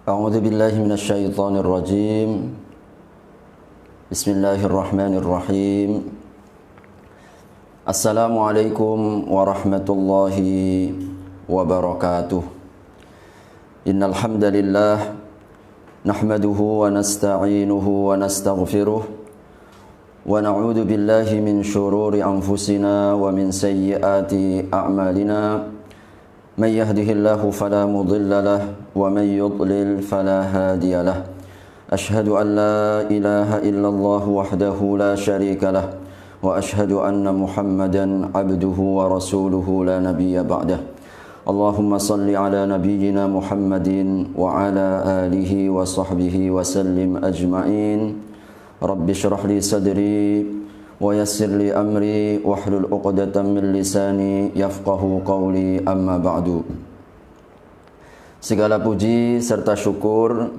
A'udzu billahi minasyaitonir rajim. Bismillahirrahmanirrahim. Assalamualaikum warahmatullahi wabarakatuh. Innal hamdalillah nahmaduhu wa nasta'inuhu wa nastaghfiruh wa na'udzu billahi min shururi anfusina wa min sayyiati a'malina. من يهده الله فلا مضل له ومن يضلل فلا هادي له أشهد أن لا إله إلا الله وحده لا شريك له وأشهد أن محمدا عبده ورسوله لا نبي بعده اللهم صل على نبينا محمد وعلى آله وصحبه وسلم أجمعين رب اشرح لي صدري ويسر لي أمري واحلل عقدة من لساني يفقهوا قولي أما بعد. Segala puji serta syukur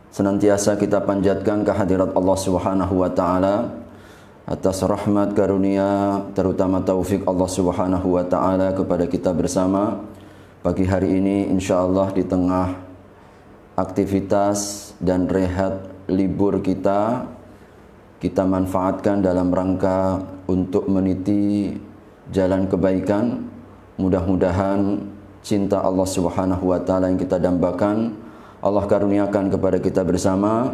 senantiasa kita panjatkan kehadirat Allah Subhanahu wa taala atas rahmat karunia terutama taufik Allah Subhanahu wa taala kepada kita bersama pagi hari ini insyaallah di tengah aktivitas dan rehat libur kita manfaatkan dalam rangka untuk meniti jalan kebaikan. Mudah-mudahan cinta Allah Subhanahu wa taala yang kita dambakan Allah karuniakan kepada kita bersama.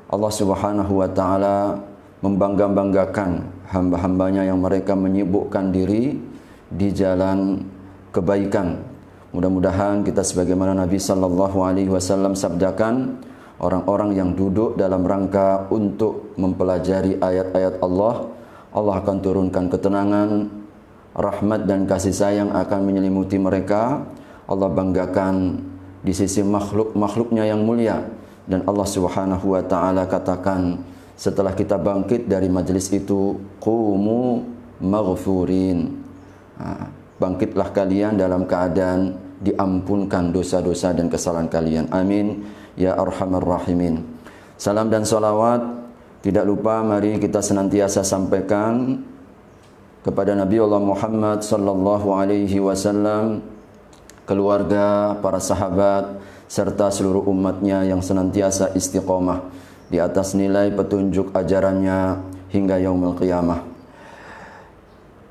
Allah Subhanahu wa taala membangga-banggakan hamba-hambanya yang mereka menyibukkan diri di jalan kebaikan. Mudah-mudahan kita sebagaimana Nabi sallallahu alaihi wasallam sabdakan, orang-orang yang duduk dalam rangka untuk mempelajari ayat-ayat Allah, Allah akan turunkan ketenangan, rahmat dan kasih sayang akan menyelimuti mereka. Allah banggakan di sisi makhluk-makhluknya yang mulia. Dan Allah Subhanahu wa ta'ala katakan setelah kita bangkit dari majlis itu, qumu maghfurin. Bangkitlah kalian dalam keadaan diampunkan dosa-dosa dan kesalahan kalian. Amin ya arhamar rahimin. Salam dan salawat tidak lupa mari kita senantiasa sampaikan kepada Nabi Allah Muhammad sallallahu alaihi wasallam, keluarga, para sahabat serta seluruh umatnya yang senantiasa istiqomah di atas nilai petunjuk ajarannya hingga yaumul qiyamah.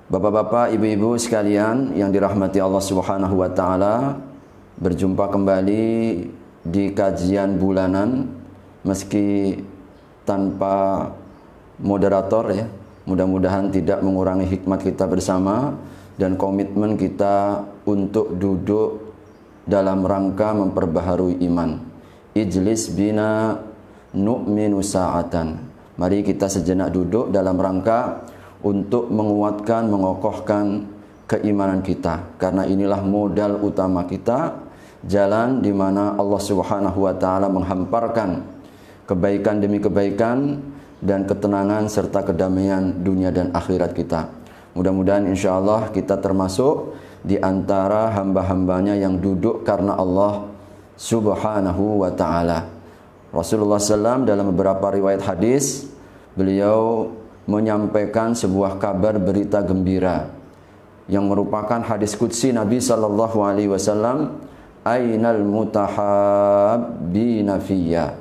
Bapak-bapak, ibu-ibu sekalian yang dirahmati Allah Subhanahu wa taala, berjumpa kembali di kajian bulanan meski tanpa moderator ya. Mudah-mudahan tidak mengurangi hikmat kita bersama dan komitmen kita untuk duduk dalam rangka memperbaharui iman. Ijlis bina nu'minu sa'atan. Mari kita sejenak duduk dalam rangka untuk menguatkan, mengokohkan keimanan kita, karena inilah modal utama kita, jalan di mana Allah Subhanahu wa taala menghamparkan kebaikan demi kebaikan dan ketenangan serta kedamaian dunia dan akhirat kita. Mudah-mudahan insyaallah kita termasuk di antara hamba-hambanya yang duduk karena Allah Subhanahu wa taala. Rasulullah SAW dalam beberapa riwayat hadis, beliau menyampaikan sebuah kabar berita gembira yang merupakan hadis qudsi Nabi sallallahu alaihi wasallam, ainal mutahabbina fiyya,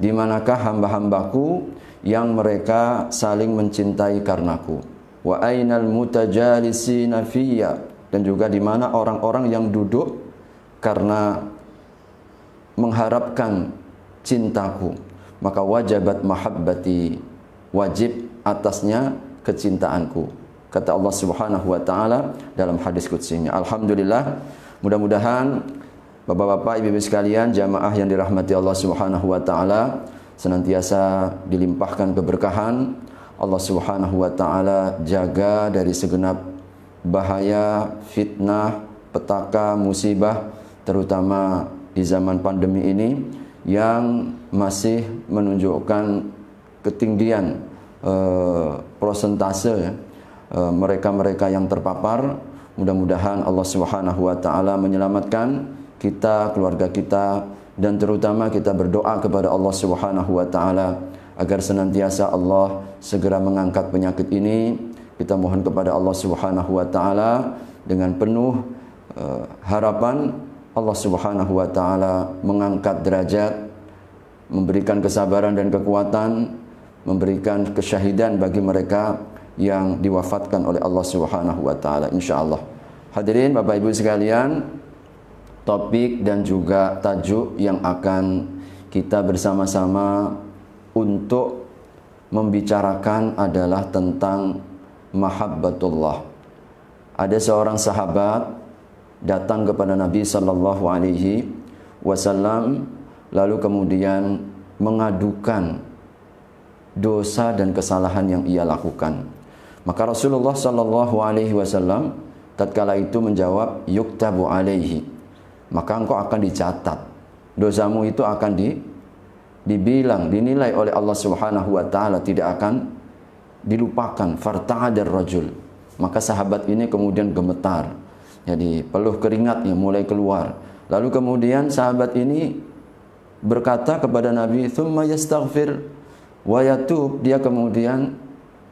di manakah hamba-hambaku yang mereka saling mencintai karenaku, wa ainal mutajalisina fiyya, dan juga di mana orang-orang yang duduk karena mengharapkan cintaku, maka wajabat mahabbati, wajib atasnya kecintaanku, kata Allah Subhanahu wa taala dalam hadis qudsinya. Alhamdulillah, mudah-mudahan bapak-bapak, ibu-ibu sekalian, jamaah yang dirahmati Allah Subhanahu wa taala senantiasa dilimpahkan keberkahan. Allah Subhanahu wa taala jaga dari segenap bahaya, fitnah, petaka, musibah, terutama di zaman pandemi ini yang masih menunjukkan ketinggian prosentase mereka-mereka yang terpapar. Mudah-mudahan Allah Subhanahu wa taala menyelamatkan kita, keluarga kita, dan terutama kita berdoa kepada Allah Subhanahu wa taala agar senantiasa Allah segera mengangkat penyakit ini. Kita mohon kepada Allah Subhanahu wa taala dengan penuh harapan Allah Subhanahu wa taala mengangkat derajat, memberikan kesabaran dan kekuatan, memberikan kesyahidan bagi mereka yang diwafatkan oleh Allah Subhanahu wa taala insyaallah. Hadirin Bapak Ibu sekalian, topik dan juga tajuk yang akan kita bersama-sama untuk membicarakan adalah tentang mahabbatullah. Ada seorang sahabat datang kepada Nabi sallallahu alaihi wasallam lalu kemudian mengadukan dosa dan kesalahan yang ia lakukan. Maka Rasulullah sallallahu alaihi wasallam tatkala itu menjawab, yuktabu alaihi, maka engkau akan dicatat, dosamu itu akan dibilang, dinilai oleh Allah Subhanahu wa taala, tidak akan dilupakan. Farta'adar rajul, maka sahabat ini kemudian gemetar, jadi peluh keringatnya mulai keluar. Lalu kemudian sahabat ini berkata kepada Nabi, thumma yastaghfir wa yatub, dia kemudian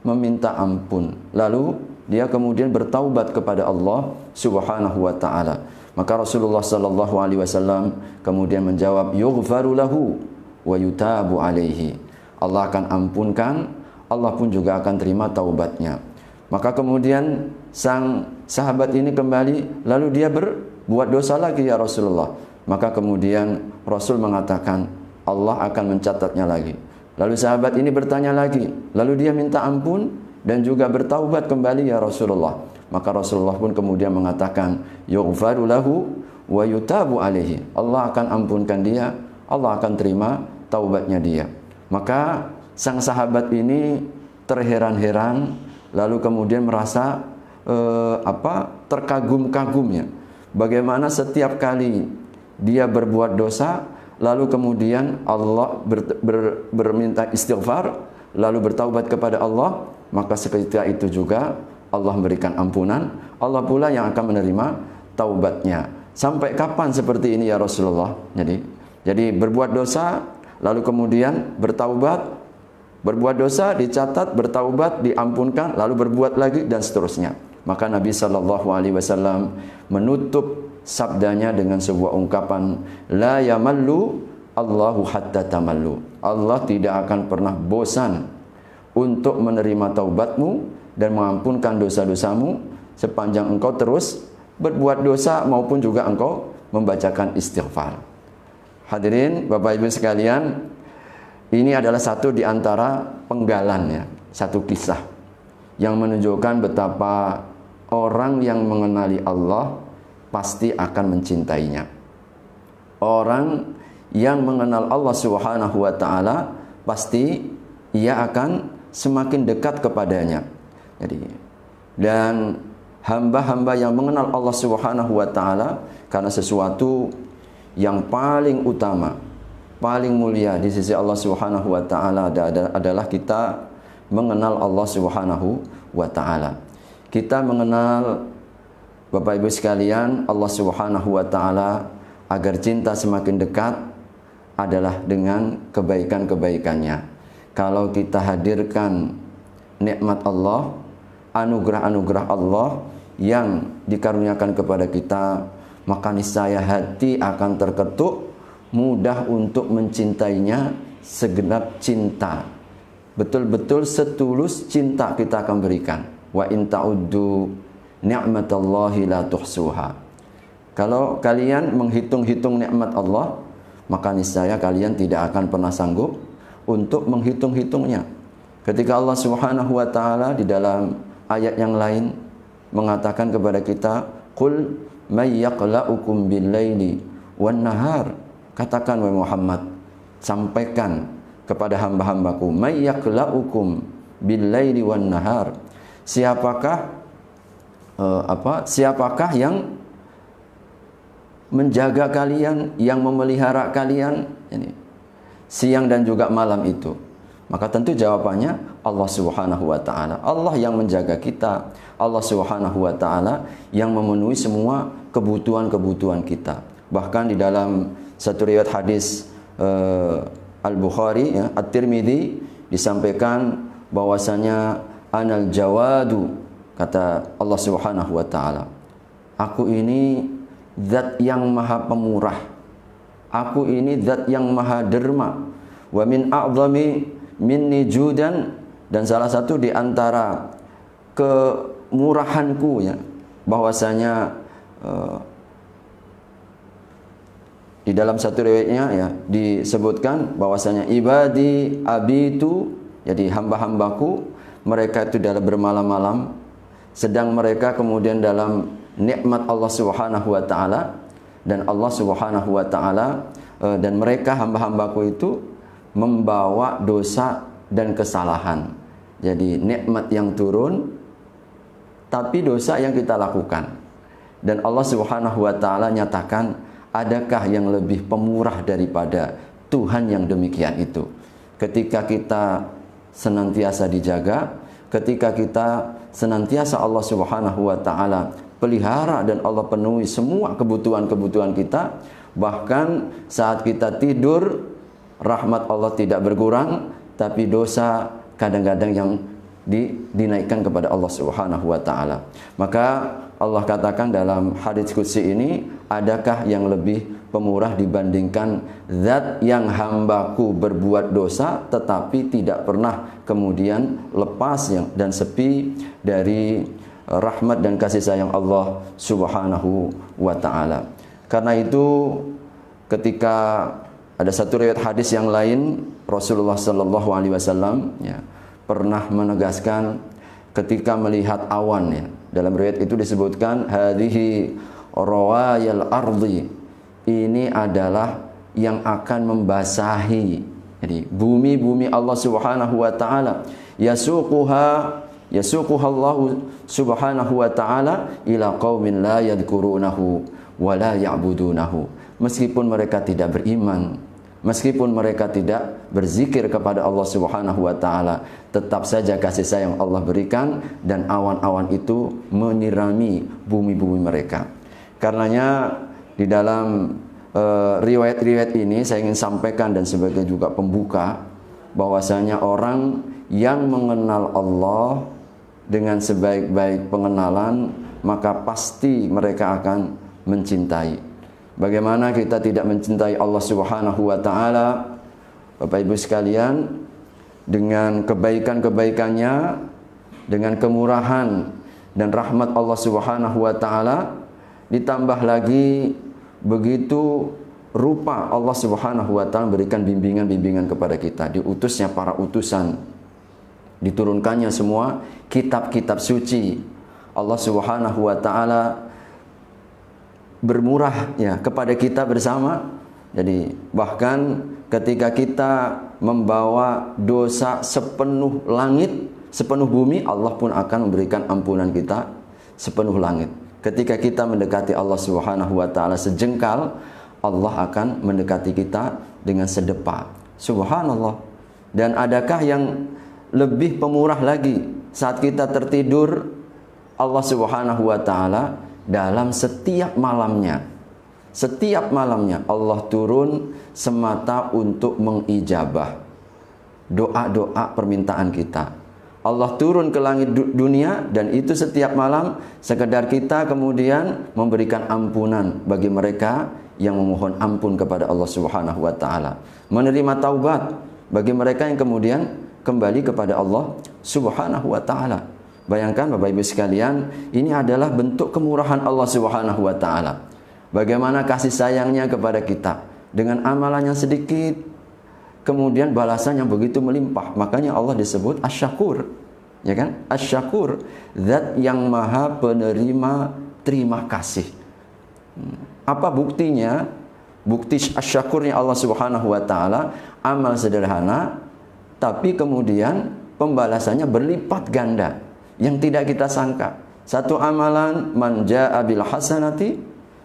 meminta ampun, lalu dia kemudian bertaubat kepada Allah Subhanahu wa taala. Maka Rasulullah sallallahu alaihi wasallam kemudian menjawab, yughfaru lahu wa yutabu alaihi, Allah akan ampunkan, Allah pun juga akan terima taubatnya. Maka kemudian sang sahabat ini kembali, lalu dia berbuat dosa lagi, ya Rasulullah. Maka kemudian Rasul mengatakan, Allah akan mencatatnya lagi. Lalu sahabat ini bertanya lagi, lalu dia minta ampun dan juga bertaubat kembali, ya Rasulullah. Maka Rasulullah pun kemudian mengatakan, yughfaru lahu wa yutabu alaihi, Allah akan ampunkan dia, Allah akan terima taubatnya dia. Maka sang sahabat ini terheran-heran, lalu kemudian merasa terkagum-kagumnya, bagaimana setiap kali dia berbuat dosa, lalu kemudian Allah berminta istighfar, lalu bertaubat kepada Allah, maka seketika itu juga Allah memberikan ampunan, Allah pula yang akan menerima taubatnya. Sampai kapan seperti ini, ya Rasulullah? Jadi berbuat dosa, lalu kemudian bertaubat, berbuat dosa dicatat, bertaubat diampunkan, lalu berbuat lagi, dan seterusnya. Maka Nabi sallallahu alaihi wasallam menutup sabdanya dengan sebuah ungkapan, la yamallu Allahu hatta tamallu, Allah tidak akan pernah bosan untuk menerima taubatmu dan mengampunkan dosa-dosamu sepanjang engkau terus berbuat dosa maupun juga engkau membacakan istighfar. Hadirin Bapak Ibu sekalian, ini adalah satu di antara penggalan, ya, satu kisah yang menunjukkan betapa orang yang mengenali Allah pasti akan mencintainya. Orang yang mengenal Allah Subhanahu wa taala pasti ia akan semakin dekat kepadanya. Dan hamba-hamba yang mengenal Allah Subhanahu wa taala, karena sesuatu yang paling utama, paling mulia di sisi Allah Subhanahu wa taala adalah kita mengenal Allah Subhanahu wa taala. Kita mengenal, Bapak Ibu sekalian, Allah Subhanahu wa taala agar cinta semakin dekat adalah dengan kebaikan-kebaikannya. Kalau kita hadirkan nikmat Allah, anugerah-anugerah Allah yang dikaruniakan kepada kita, maka niscaya hati akan terketuk, mudah untuk mencintainya segenap cinta. Betul-betul setulus cinta kita akan berikan. Wa in ta'uddu ni'matallahi la tuhsuha. Kalau kalian menghitung-hitung nikmat Allah, maka niscaya kalian tidak akan pernah sanggup untuk menghitung-hitungnya. Ketika Allah Subhanahu wa taala di dalam ayat yang lain mengatakan kepada kita, qul may yaqla'ukum bil-laili wan-nahar, katakan wahai Muhammad, sampaikan kepada hamba-hambaku, may yaqla'ukum bil-laili wan-nahar, siapakah yang menjaga kalian, yang memelihara kalian siang dan juga malam itu? Maka tentu jawabannya Allah Subhanahu wa taala. Allah yang menjaga kita, Allah Subhanahu wa taala yang memenuhi semua kebutuhan-kebutuhan kita. Bahkan di dalam satu riwayat hadis Al-Bukhari, ya, At-Tirmidzi, disampaikan bahwasanya anal jawadu, kata Allah Subhanahu wa taala, aku ini zat yang maha pemurah. Aku ini zat yang maha derma. Wa min a'zami minni judan, dan salah satu di antara kemurahanku ya, bahwasanya di dalam satu riwayatnya ya disebutkan bahwasanya ibadi abitu, jadi hamba-hambaku mereka itu dalam bermalam-malam, sedang mereka kemudian dalam nikmat Allah Subhanahu wa taala, dan Allah Subhanahu wa taala dan mereka hamba-hambaku itu membawa dosa dan kesalahan. Jadi nikmat yang turun tapi dosa yang kita lakukan. Dan Allah Subhanahu wa taala nyatakan, adakah yang lebih pemurah daripada Tuhan yang demikian itu? Ketika kita senantiasa dijaga, ketika kita senantiasa Allah Subhanahu wa taala pelihara dan Allah penuhi semua kebutuhan-kebutuhan kita, bahkan saat kita tidur rahmat Allah tidak berkurang, tapi dosa kadang-kadang yang dinaikkan kepada Allah Subhanahu wa taala. Maka Allah katakan dalam hadits qudsi ini, adakah yang lebih pemurah dibandingkan zat yang hambaku berbuat dosa tetapi tidak pernah kemudian lepas dan sepi dari rahmat dan kasih sayang Allah Subhanahu wa taala. Karena itu ketika ada satu riwayat hadis yang lain, Rasulullah sallallahu alaihi wasallam ya pernah menegaskan ketika melihat awan ya. Dalam riwayat itu disebutkan hadhihi rawayal ardi, ini adalah yang akan membasahi, jadi bumi Allah Subhanahu wa taala, yasuquha Allah Subhanahu wa taala ila qaumin la yadhkurunahu wa la ya'budunahu. Meskipun mereka tidak beriman, meskipun mereka tidak berzikir kepada Allah Subhanahu wa taala, tetap saja kasih sayang Allah berikan dan awan-awan itu menyirami bumi-bumi mereka. Karenanya di dalam riwayat-riwayat ini saya ingin sampaikan dan sebagai juga pembuka, bahwasanya orang yang mengenal Allah dengan sebaik-baik pengenalan, maka pasti mereka akan mencintai. Bagaimana kita tidak mencintai Allah Subhanahu wa taala, Bapak Ibu sekalian, dengan kebaikan-kebaikannya, dengan kemurahan dan rahmat Allah Subhanahu wa taala, ditambah lagi begitu rupa Allah Subhanahu wa taala berikan bimbingan-bimbingan kepada kita, diutusnya para utusan, diturunkannya semua kitab-kitab suci. Allah Subhanahu wa taala bermurah ya kepada kita bersama. Jadi bahkan ketika kita membawa dosa sepenuh langit, sepenuh bumi, Allah pun akan memberikan ampunan kita sepenuh langit. Ketika kita mendekati Allah Subhanahu wa taala sejengkal, Allah akan mendekati kita dengan sedepa. Subhanallah. Dan adakah yang lebih pemurah lagi saat kita tertidur, Allah Subhanahu wa taala dalam setiap malamnya Allah turun semata untuk mengijabah doa-doa permintaan kita. Allah turun ke langit dunia, dan itu setiap malam sekedar kita kemudian memberikan ampunan bagi mereka yang memohon ampun kepada Allah Subhanahu wa taala, menerima taubat bagi mereka yang kemudian kembali kepada Allah Subhanahu wa taala. Bayangkan Bapak Ibu sekalian, ini adalah bentuk kemurahan Allah Subhanahu wa taala. Bagaimana kasih sayangnya kepada kita, dengan amalan yang sedikit kemudian balasan yang begitu melimpah. Makanya Allah disebut Asy-Syakur. Ya kan? Asy-Syakur, zat yang maha penerima terima kasih. Apa buktinya? Bukti Asy-Syakurnya Allah Subhanahu wa taala, amal sederhana tapi kemudian pembalasannya berlipat ganda yang tidak kita sangka. Satu amalan, man jaa bil hasanati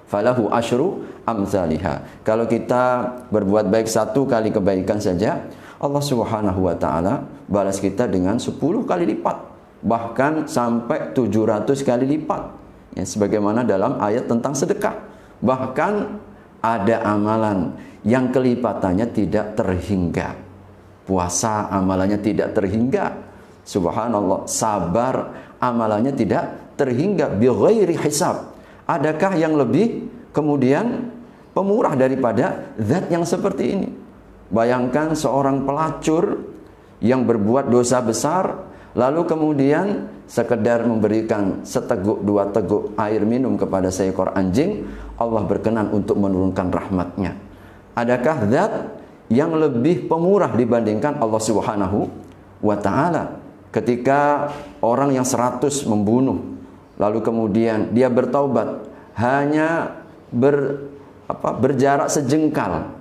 falahu asyru amsalihha. Kalau kita berbuat baik satu kali kebaikan saja, Allah Subhanahu wa taala balas kita dengan 10 kali lipat, bahkan sampai 700 kali lipat. Ya, sebagaimana dalam ayat tentang sedekah. Bahkan ada amalan yang kelipatannya tidak terhingga. Puasa amalannya tidak terhingga. Subhanallah, sabar amalannya tidak terhingga, bi ghairi hisab. Adakah yang lebih kemudian pemurah daripada zat yang seperti ini. Bayangkan seorang pelacur yang berbuat dosa besar, lalu kemudian sekedar memberikan seteguk dua teguk air minum kepada seekor anjing, Allah berkenan untuk menurunkan rahmatnya. Adakah zat yang lebih pemurah dibandingkan Allah Subhanahu wa ta'ala? Ketika orang yang 100 membunuh, lalu kemudian dia bertaubat, hanya berjarak sejengkal.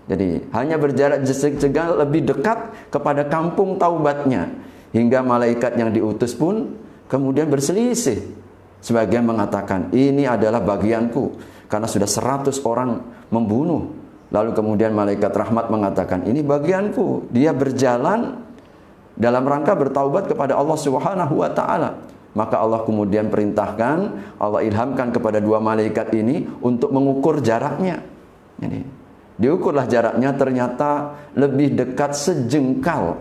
Jadi hanya berjarak sejengkal lebih dekat kepada kampung taubatnya, hingga malaikat yang diutus pun kemudian berselisih. Sebagian mengatakan ini adalah bagianku karena sudah 100 orang membunuh. Lalu kemudian malaikat rahmat mengatakan ini bagianku, dia berjalan dalam rangka bertaubat kepada Allah Subhanahu wa ta'ala. Maka Allah kemudian perintahkan, Allah ilhamkan kepada dua malaikat ini untuk mengukur jaraknya. Jadi diukurlah jaraknya, ternyata lebih dekat sejengkal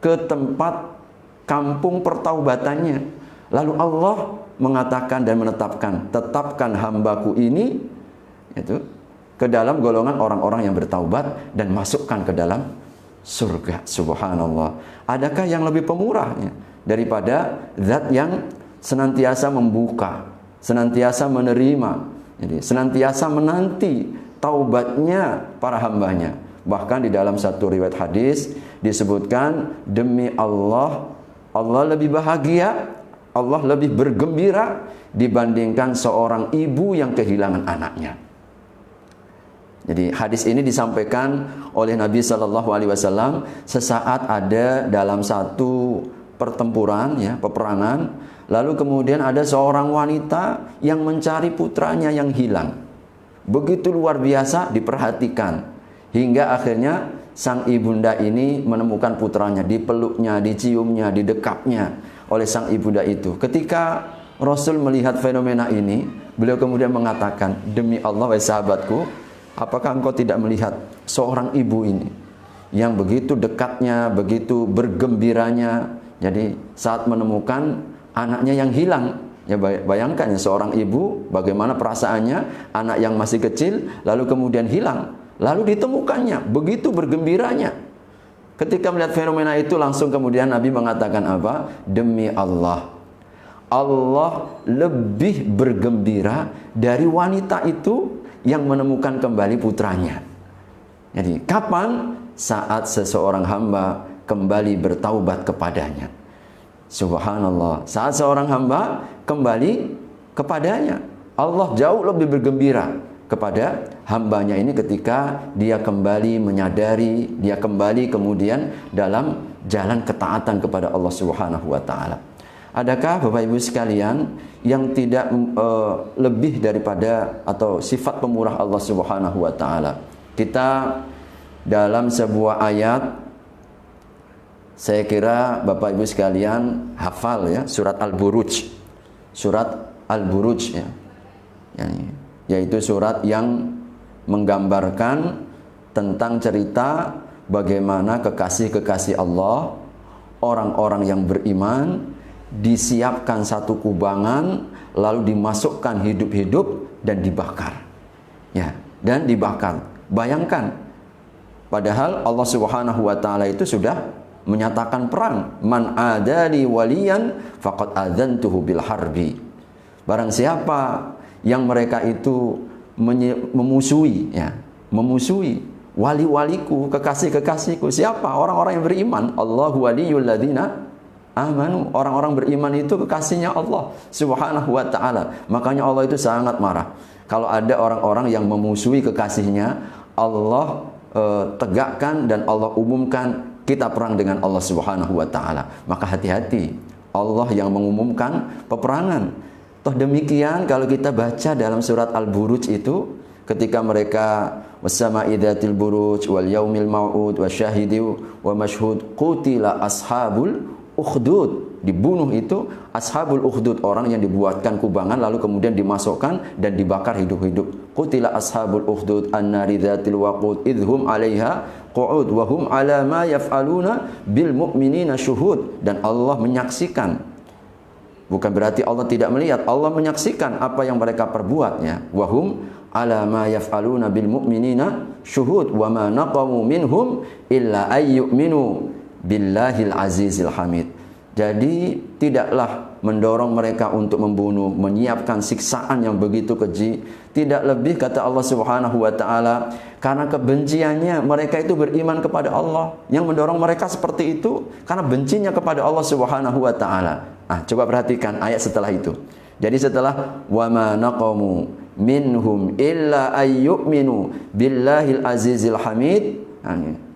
ke tempat kampung pertaubatannya. Lalu Allah mengatakan dan menetapkan, tetapkan hambaku ini itu ke dalam golongan orang-orang yang bertaubat dan masukkan ke dalam surga. Subhanallah. Adakah yang lebih pemurahnya daripada zat yang senantiasa membuka, senantiasa menerima, jadi senantiasa menanti taubatnya para hambanya. Bahkan di dalam satu riwayat hadis disebutkan, demi Allah, Allah lebih bahagia, Allah lebih bergembira dibandingkan seorang ibu yang kehilangan anaknya. Jadi hadis ini disampaikan oleh Nabi Shallallahu Alaihi Wasallam sesaat ada dalam satu pertempuran, ya, peperangan. Lalu kemudian ada seorang wanita yang mencari putranya yang hilang. Begitu luar biasa diperhatikan, hingga akhirnya sang ibunda ini menemukan putranya, dipeluknya, diciumnya, didekapnya oleh sang ibunda itu. Ketika Rasul melihat fenomena ini, beliau kemudian mengatakan, demi Allah wahai sahabatku, apakah engkau tidak melihat seorang ibu ini yang begitu dekatnya, begitu bergembiranya, jadi saat menemukan anaknya yang hilang. Ya, bayangkan ya, seorang ibu bagaimana perasaannya, anak yang masih kecil lalu kemudian hilang, lalu ditemukannya, begitu bergembiranya. Ketika melihat fenomena itu, langsung kemudian Nabi mengatakan apa? Demi Allah, Allah lebih bergembira dari wanita itu yang menemukan kembali putranya. Jadi kapan? Saat seseorang hamba kembali bertaubat kepadanya. Subhanallah, saat seorang hamba kembali kepadanya, Allah jauh lebih bergembira kepada hambanya ini ketika dia kembali menyadari, dia kembali kemudian dalam jalan ketaatan kepada Allah Subhanahu wa ta'ala. Adakah Bapak Ibu sekalian yang tidak lebih daripada atau sifat pemurah Allah Subhanahu wa ta'ala? Kita dalam sebuah ayat, saya kira Bapak Ibu sekalian hafal ya, surat Al-Buruj. Surat Al-Buruj ya. Yaitu surat yang menggambarkan tentang cerita bagaimana kekasih-kekasih Allah, orang-orang yang beriman, disiapkan satu kubangan lalu dimasukkan hidup-hidup dan dibakar. Ya, dan dibakar. Bayangkan, padahal Allah Subhanahu wa ta'ala itu sudah menyatakan perang. Man adali waliyan faqad adzantuhu bil harbi. Barang siapa yang mereka itu memusuhi, ya, memusuhi wali-waliku, kekasih-kekasihku. Siapa? Orang-orang yang beriman. Allahu waliyul ladzina amanu. Orang-orang beriman itu kekasihnya Allah Subhanahu wa ta'ala. Makanya Allah itu sangat marah kalau ada orang-orang yang memusuhi kekasihnya. Allah tegakkan dan Allah umumkan, kita perang dengan Allah Subhanahu wa ta'ala. Maka hati-hati, Allah yang mengumumkan peperangan. Toh demikian kalau kita baca dalam surat Al-Buruj itu, ketika mereka wassama'i dzatil buruj wal yaumil mau'ud wasyahidi wa mashhud qutila ashabul ukhdud. Dibunuh itu ashabul ukhdud, orang yang dibuatkan kubangan lalu kemudian dimasukkan dan dibakar hidup-hidup. Qutila ashabul ukhdud annari dzatil waqud idhum 'alaiha qu'ud wa hum 'ala ma yaf'aluna bil mu'minina syuhud. Dan Allah menyaksikan Bukan berarti Allah tidak melihat, Allah menyaksikan apa yang mereka perbuatnya. Wahum ala ma yaf'aluna bil mu'minina syuhud wa ma naqamu minhum illa ayyuminu billahil azizil hamid. Jadi tidaklah mendorong mereka untuk membunuh, menyiapkan siksaan yang begitu keji. Tidak lebih, kata Allah Subhanahu wa taala, karena kebenciannya mereka itu beriman kepada Allah. Yang mendorong mereka seperti itu karena bencinya kepada Allah Subhanahu wa taala. Coba perhatikan ayat setelah itu. Jadi setelah wa ma naqamu minhum illa ayyuminu billahil azizil hamid.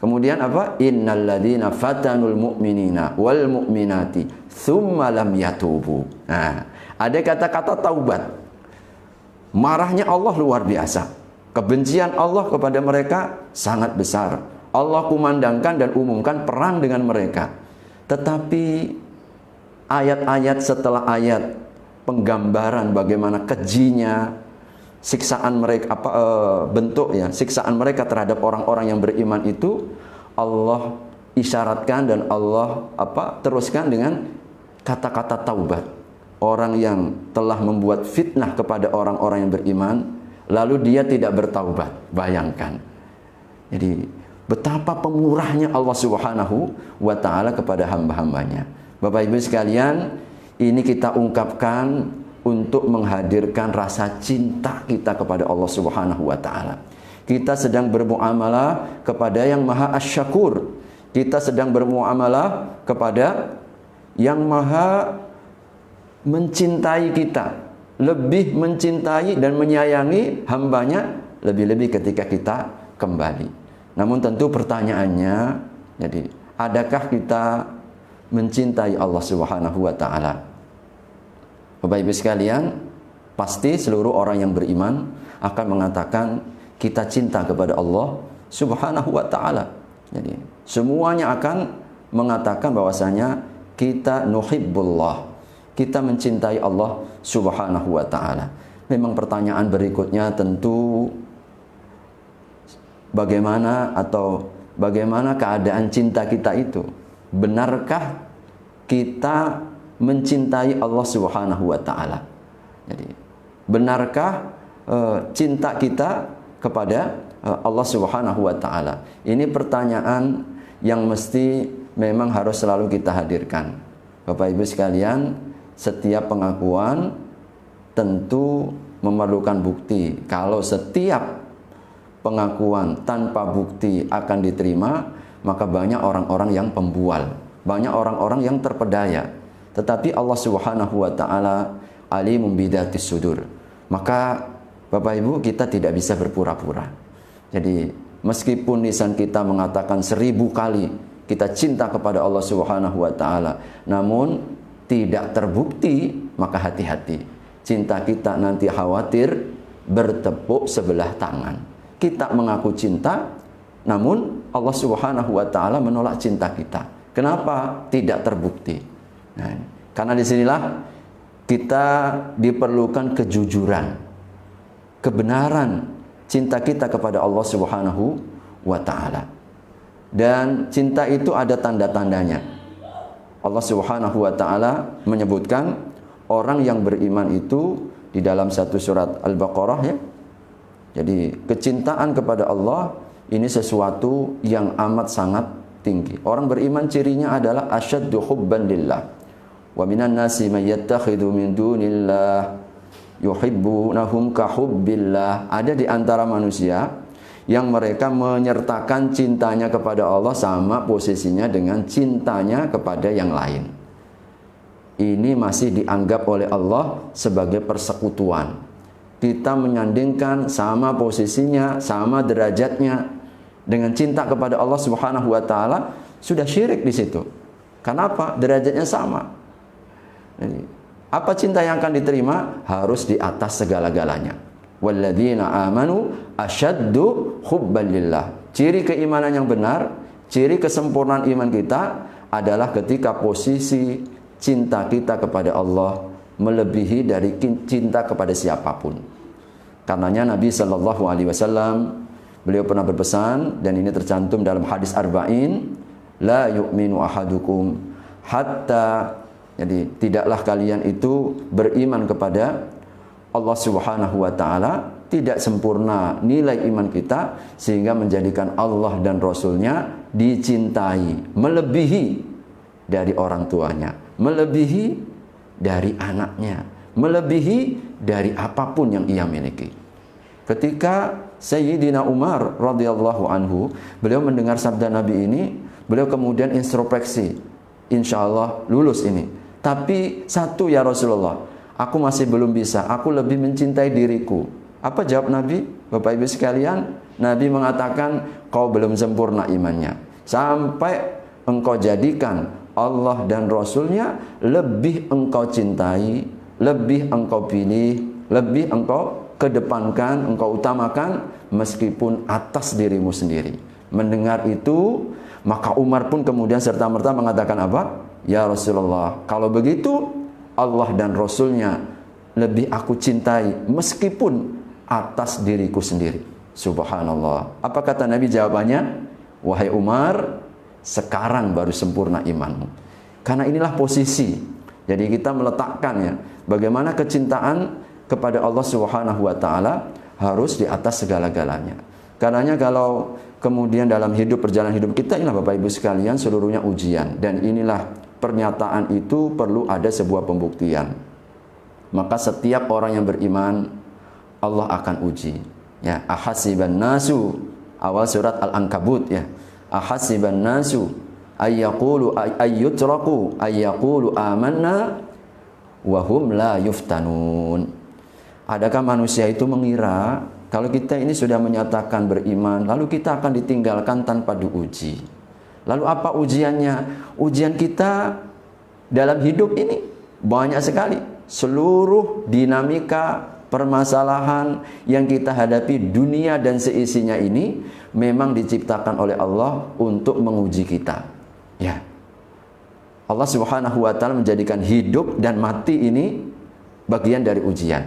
Kemudian apa? Innal ladzina fatanul mu'minina wal mu'minati tsumma lam yatubu. Ada kata-kata taubat. Marahnya Allah luar biasa. Kebencian Allah kepada mereka sangat besar. Allah kumandangkan dan umumkan perang dengan mereka. Tetapi ayat-ayat setelah ayat penggambaran bagaimana kejinya siksaan mereka, bentuknya siksaan mereka terhadap orang-orang yang beriman itu, Allah isyaratkan dan Allah teruskan dengan kata-kata taubat. Orang yang telah membuat fitnah kepada orang-orang yang beriman, lalu dia tidak bertaubat. Bayangkan. Jadi betapa pemurahnya Allah Subhanahu wa taala kepada hamba-hambanya. Bapak Ibu sekalian, ini kita ungkapkan untuk menghadirkan rasa cinta kita kepada Allah Subhanahu wa taala. Kita sedang bermuamalah kepada yang Maha Asy-Syakur. Kita sedang bermuamalah kepada yang Maha mencintai kita, lebih mencintai dan menyayangi hambanya, lebih-lebih ketika kita kembali. Namun tentu pertanyaannya, jadi adakah kita mencintai Allah Subhanahu wa taala? Bapak Ibu sekalian, pasti seluruh orang yang beriman akan mengatakan kita cinta kepada Allah Subhanahu wa taala. Jadi semuanya akan mengatakan bahwasanya kita nuhibbullah. Kita mencintai Allah Subhanahu wa taala. Memang pertanyaan berikutnya tentu bagaimana keadaan cinta kita itu? Benarkah kita mencintai Allah Subhanahu wa taala? Jadi, benarkah cinta kita kepada Allah Subhanahu wa taala? Ini pertanyaan yang mesti memang harus selalu kita hadirkan. Bapak Ibu sekalian, setiap pengakuan tentu memerlukan bukti. Kalau setiap pengakuan tanpa bukti akan diterima, maka banyak orang-orang yang pembual, banyak orang-orang yang terpedaya. Tetapi Allah Subhanahu wa taala alimum bidatis sudur. Maka Bapak Ibu, kita tidak bisa berpura-pura. Jadi meskipun lisan kita mengatakan 1000 kali kita cinta kepada Allah Subhanahu wa taala, namun tidak terbukti, maka hati-hati. Cinta kita nanti khawatir bertepuk sebelah tangan. Kita mengaku cinta, namun Allah Subhanahu wa taala menolak cinta kita. Kenapa? Tidak terbukti. Nah, karena disinilah kita diperlukan kejujuran, kebenaran cinta kita kepada Allah Subhanahu wa taala. Dan cinta itu ada tanda-tandanya. Allah Subhanahu wa taala menyebutkan orang yang beriman itu di dalam satu surat Al-Baqarah, ya. Jadi kecintaan kepada Allah ini sesuatu yang amat sangat tinggi. Orang beriman cirinya adalah asyaddu hubban lillah. Wa minan nasi may yattakhidhu min dunillah yuhibbunahum ka hubbillah. Ada di antara manusia yang mereka menyertakan cintanya kepada Allah sama posisinya dengan cintanya kepada yang lain. Ini masih dianggap oleh Allah sebagai persekutuan. Kita menyandingkan sama posisinya, sama derajatnya dengan cinta kepada Allah Subhanahu wa taala, sudah syirik di situ. Kenapa? Derajatnya sama. Jadi, apa cinta yang akan diterima? Harus di atas segala-galanya. Walladzina amanu asyaddu hubban lillah. Ciri keimanan yang benar, ciri kesempurnaan iman kita adalah ketika posisi cinta kita kepada Allah melebihi dari cinta kepada siapapun. Karenanya Nabi sallallahu alaihi wasallam beliau pernah berpesan, dan ini tercantum dalam hadis arba'in, la yu'minu ahadukum hatta Jadi tidaklah kalian itu beriman kepada Allah Subhanahu wa taala, tidak sempurna nilai iman kita sehingga menjadikan Allah dan Rasulnya dicintai melebihi dari orang tuanya, melebihi dari anaknya, melebihi dari apapun yang ia miliki. Ketika Sayyidina Umar radhiyallahu anhu, beliau mendengar sabda Nabi ini, beliau kemudian introspeksi, insya Allah lulus ini. Tapi satu ya Rasulullah, aku masih belum bisa, aku lebih mencintai diriku. Apa jawab Nabi? Bapak Ibu sekalian, Nabi mengatakan, kau belum sempurna imannya. Sampai engkau jadikan Allah dan Rasulnya lebih engkau cintai, lebih engkau pilih, lebih engkau kedepankan, engkau utamakan, meskipun atas dirimu sendiri. Mendengar itu, maka Umar pun kemudian serta-merta mengatakan apa? Ya Rasulullah, kalau begitu Allah dan Rasulnya lebih aku cintai meskipun atas diriku sendiri. Subhanallah. Apa kata Nabi jawabannya? Wahai Umar, sekarang baru sempurna imanmu. Karena inilah posisi. Jadi kita meletakkan ya, bagaimana kecintaan kepada Allah Subhanahu wa taala harus di atas segala-galanya. Karenanya kalau kemudian dalam perjalanan hidup kita, inilah Bapak Ibu sekalian seluruhnya ujian, dan inilah pernyataan itu perlu ada sebuah pembuktian. Maka setiap orang yang beriman Allah akan uji. Ya, ahasiban nasu, awal surat Al-Ankabut ya. Ahasiban nasu ayyaqulu ayyutraku ayyaqulu amanna wa hum la yuftanun. Adakah manusia itu mengira kalau kita ini sudah menyatakan beriman, lalu kita akan ditinggalkan tanpa diuji? Lalu apa ujiannya? Ujian kita dalam hidup ini banyak sekali. Seluruh dinamika permasalahan yang kita hadapi, dunia dan seisinya ini memang diciptakan oleh Allah untuk menguji kita. Ya. Allah Subhanahu wa taala menjadikan hidup dan mati ini bagian dari ujian.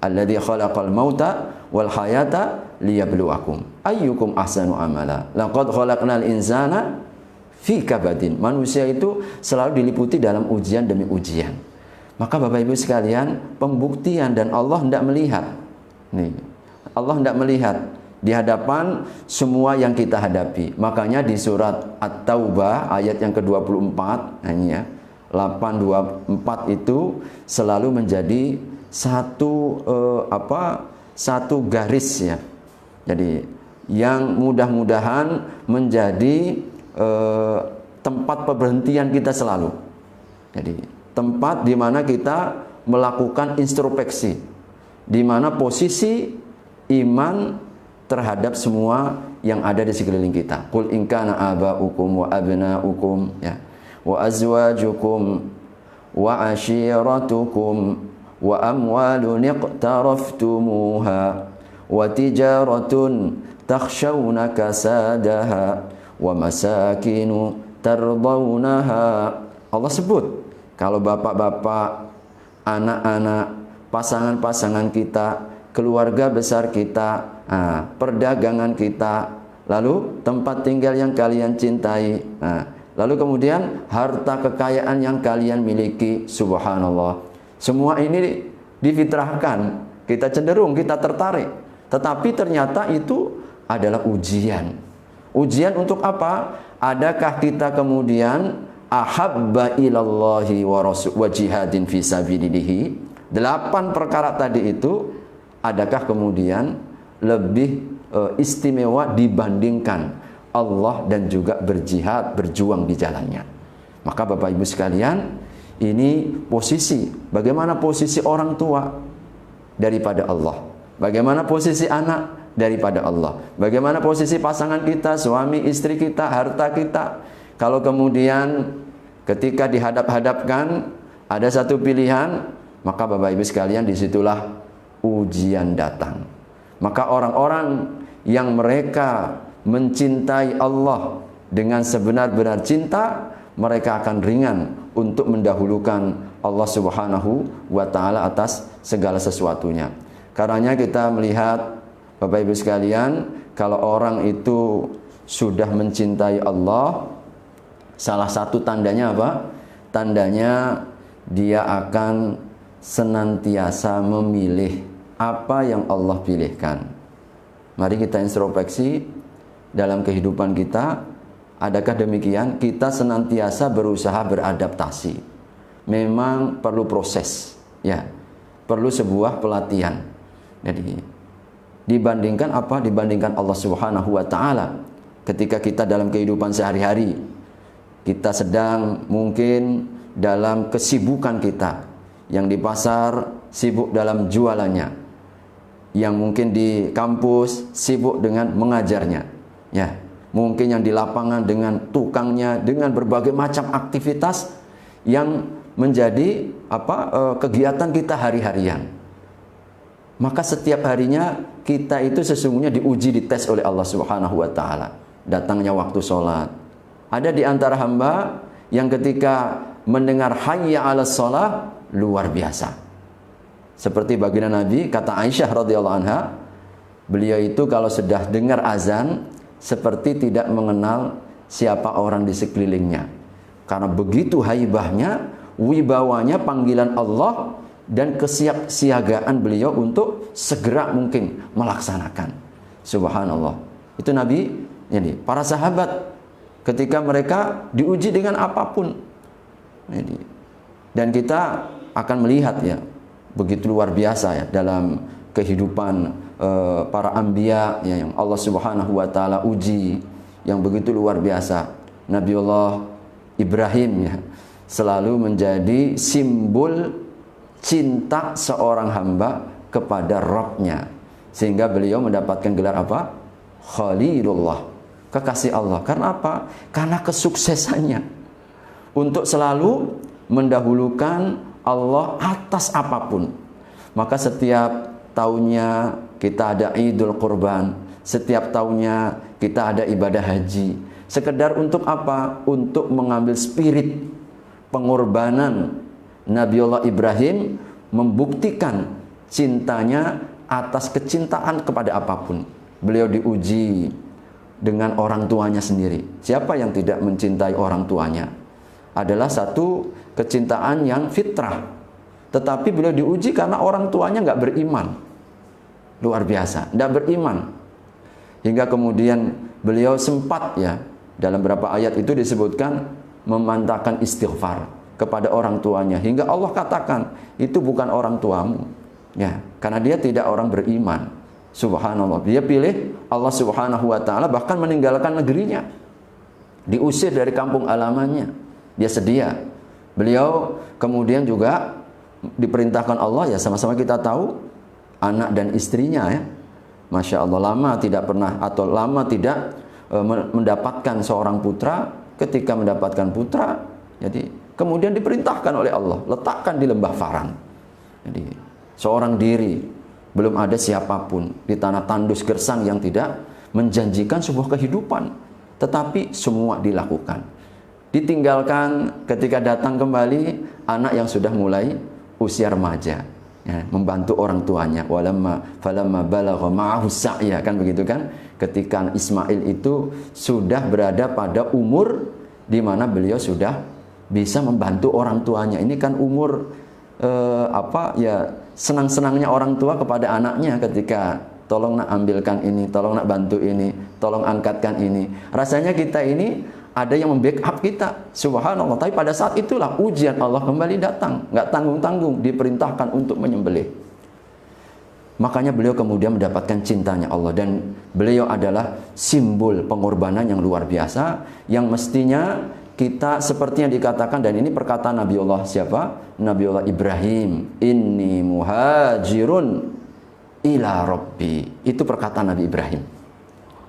Alladzi khalaqal mauta wal hayata liyabluwakum ayyukum ahsanu amala. Laqad khalaqnal insana fi kabadin. Manusia itu selalu diliputi dalam ujian demi ujian. Maka Bapak Ibu sekalian, pembuktian, dan Allah hendak melihat. Nih, Allah hendak melihat di hadapan semua yang kita hadapi. Makanya di surat At-Taubah ayat yang ke-24, ini ya, 824 itu selalu menjadi satu garis ya. Jadi yang mudah-mudahan menjadi tempat pemberhentian kita selalu. Jadi tempat di mana kita melakukan introspeksi, di mana posisi iman terhadap semua yang ada di sekeliling kita. Qul in kana aba'ukum wa abna'ukum ya, wa azwajukum wa ashiratukum wa amwalun iqtaraftumuha wa tijaratun takhshawna kasadaha wa masakinu tardawnaha. Allah sebut kalau bapak-bapak, anak-anak, pasangan-pasangan kita, keluarga besar kita, perdagangan kita, lalu tempat tinggal yang kalian cintai, lalu kemudian harta kekayaan yang kalian miliki. Subhanallah. Semua ini difitrahkan, kita cenderung, kita tertarik, tetapi ternyata itu adalah ujian. Ujian untuk apa? Adakah kita kemudian ahabba ilallahi wa jihadin fi sabilihi? 8 perkara tadi itu, adakah kemudian lebih istimewa dibandingkan Allah dan juga berjihad, berjuang di jalannya? Maka Bapak Ibu sekalian, ini posisi, bagaimana posisi orang tua daripada Allah, bagaimana posisi anak daripada Allah, bagaimana posisi pasangan kita, suami istri kita, harta kita. Kalau kemudian ketika dihadap-hadapkan ada satu pilihan, maka Bapak Ibu sekalian, disitulah ujian datang. Maka orang-orang yang mereka mencintai Allah dengan sebenar-benar cinta, mereka akan ringan untuk mendahulukan Allah Subhanahu wa taala atas segala sesuatunya. Karenanya kita melihat Bapak Ibu sekalian, kalau orang itu sudah mencintai Allah, salah satu tandanya apa? Tandanya dia akan senantiasa memilih apa yang Allah pilihkan. Mari kita introspeksi dalam kehidupan kita. Adakah demikian? Kita senantiasa berusaha beradaptasi. Memang perlu proses, ya, perlu sebuah pelatihan. Jadi dibandingkan apa? Dibandingkan Allah Subhanahu wa Ta'ala. Ketika kita dalam kehidupan sehari-hari, kita sedang mungkin dalam kesibukan kita, yang di pasar sibuk dalam jualannya, yang mungkin di kampus sibuk dengan mengajarnya, ya, mungkin yang di lapangan dengan tukangnya, dengan berbagai macam aktivitas yang menjadi kegiatan kita hari-harian. Maka setiap harinya kita itu sesungguhnya diuji, dites oleh Allah Subhanahu wa Ta'ala. Datangnya waktu sholat. Ada di antara hamba yang ketika mendengar hayya 'alas shalah luar biasa. Seperti baginda Nabi, kata Aisyah radhiyallahu anha, beliau itu kalau sudah dengar azan seperti tidak mengenal siapa orang di sekelilingnya. Karena begitu haibahnya, wibawanya panggilan Allah dan kesiapsiagaan beliau untuk segera mungkin melaksanakan. Subhanallah. Itu Nabi, jadi para sahabat ketika mereka diuji dengan apapun. Dan kita akan melihat, ya, begitu luar biasa, ya, dalam kehidupan para anbiya, ya, yang Allah Subhanahu wa Ta'ala uji yang begitu luar biasa. Nabiullah Ibrahim, ya, selalu menjadi simbol cinta seorang hamba kepada Rabb-nya, sehingga beliau mendapatkan gelar apa? Khalilullah, kekasih Allah. Karena apa? Karena kesuksesannya untuk selalu mendahulukan Allah atas apapun. Maka setiap tahunnya kita ada Idul Qurban, setiap tahunnya kita ada ibadah haji. Sekedar untuk apa? Untuk mengambil spirit pengorbanan Nabiullah Ibrahim, membuktikan cintanya atas kecintaan kepada apapun. Beliau diuji dengan orang tuanya sendiri. Siapa yang tidak mencintai orang tuanya? Adalah satu kecintaan yang fitrah. Tetapi beliau diuji karena orang tuanya nggak beriman. Luar biasa, tidak beriman. Hingga kemudian beliau sempat, ya, dalam beberapa ayat itu disebutkan memantapkan istighfar kepada orang tuanya. Hingga Allah katakan, itu bukan orang tuamu, ya, karena dia tidak orang beriman. Subhanallah. Dia pilih Allah Subhanahu wa Ta'ala, bahkan meninggalkan negerinya, diusir dari kampung halamannya. Dia sedia. Beliau kemudian juga diperintahkan Allah, ya, sama-sama kita tahu, anak dan istrinya, ya, Masya Allah, lama tidak pernah atau lama tidak mendapatkan seorang putra. Ketika mendapatkan putra, jadi kemudian diperintahkan oleh Allah, letakkan di lembah Faran. Jadi seorang diri, belum ada siapapun di tanah tandus gersang yang tidak menjanjikan sebuah kehidupan, tetapi semua dilakukan. Ditinggalkan ketika datang kembali anak yang sudah mulai usia remaja, ya, membantu orang tuanya. Falamma balagha ma'ahu sa'ya, kan begitu kan? Ketika Ismail itu sudah berada pada umur di mana beliau sudah bisa membantu orang tuanya. Ini kan umur senang-senangnya orang tua kepada anaknya ketika tolong nak ambilkan ini, tolong nak bantu ini, tolong angkatkan ini. Rasanya kita ini ada yang membackup kita, subhanallah. Tapi pada saat itulah ujian Allah kembali datang, nggak tanggung-tanggung, diperintahkan untuk menyembelih. Makanya beliau kemudian mendapatkan cintanya Allah, dan beliau adalah simbol pengorbanan yang luar biasa, yang mestinya kita seperti yang dikatakan, dan ini perkataan Nabiullah siapa? Nabiullah Ibrahim, inni muhajirun ila rabbi. Itu perkataan Nabi Ibrahim,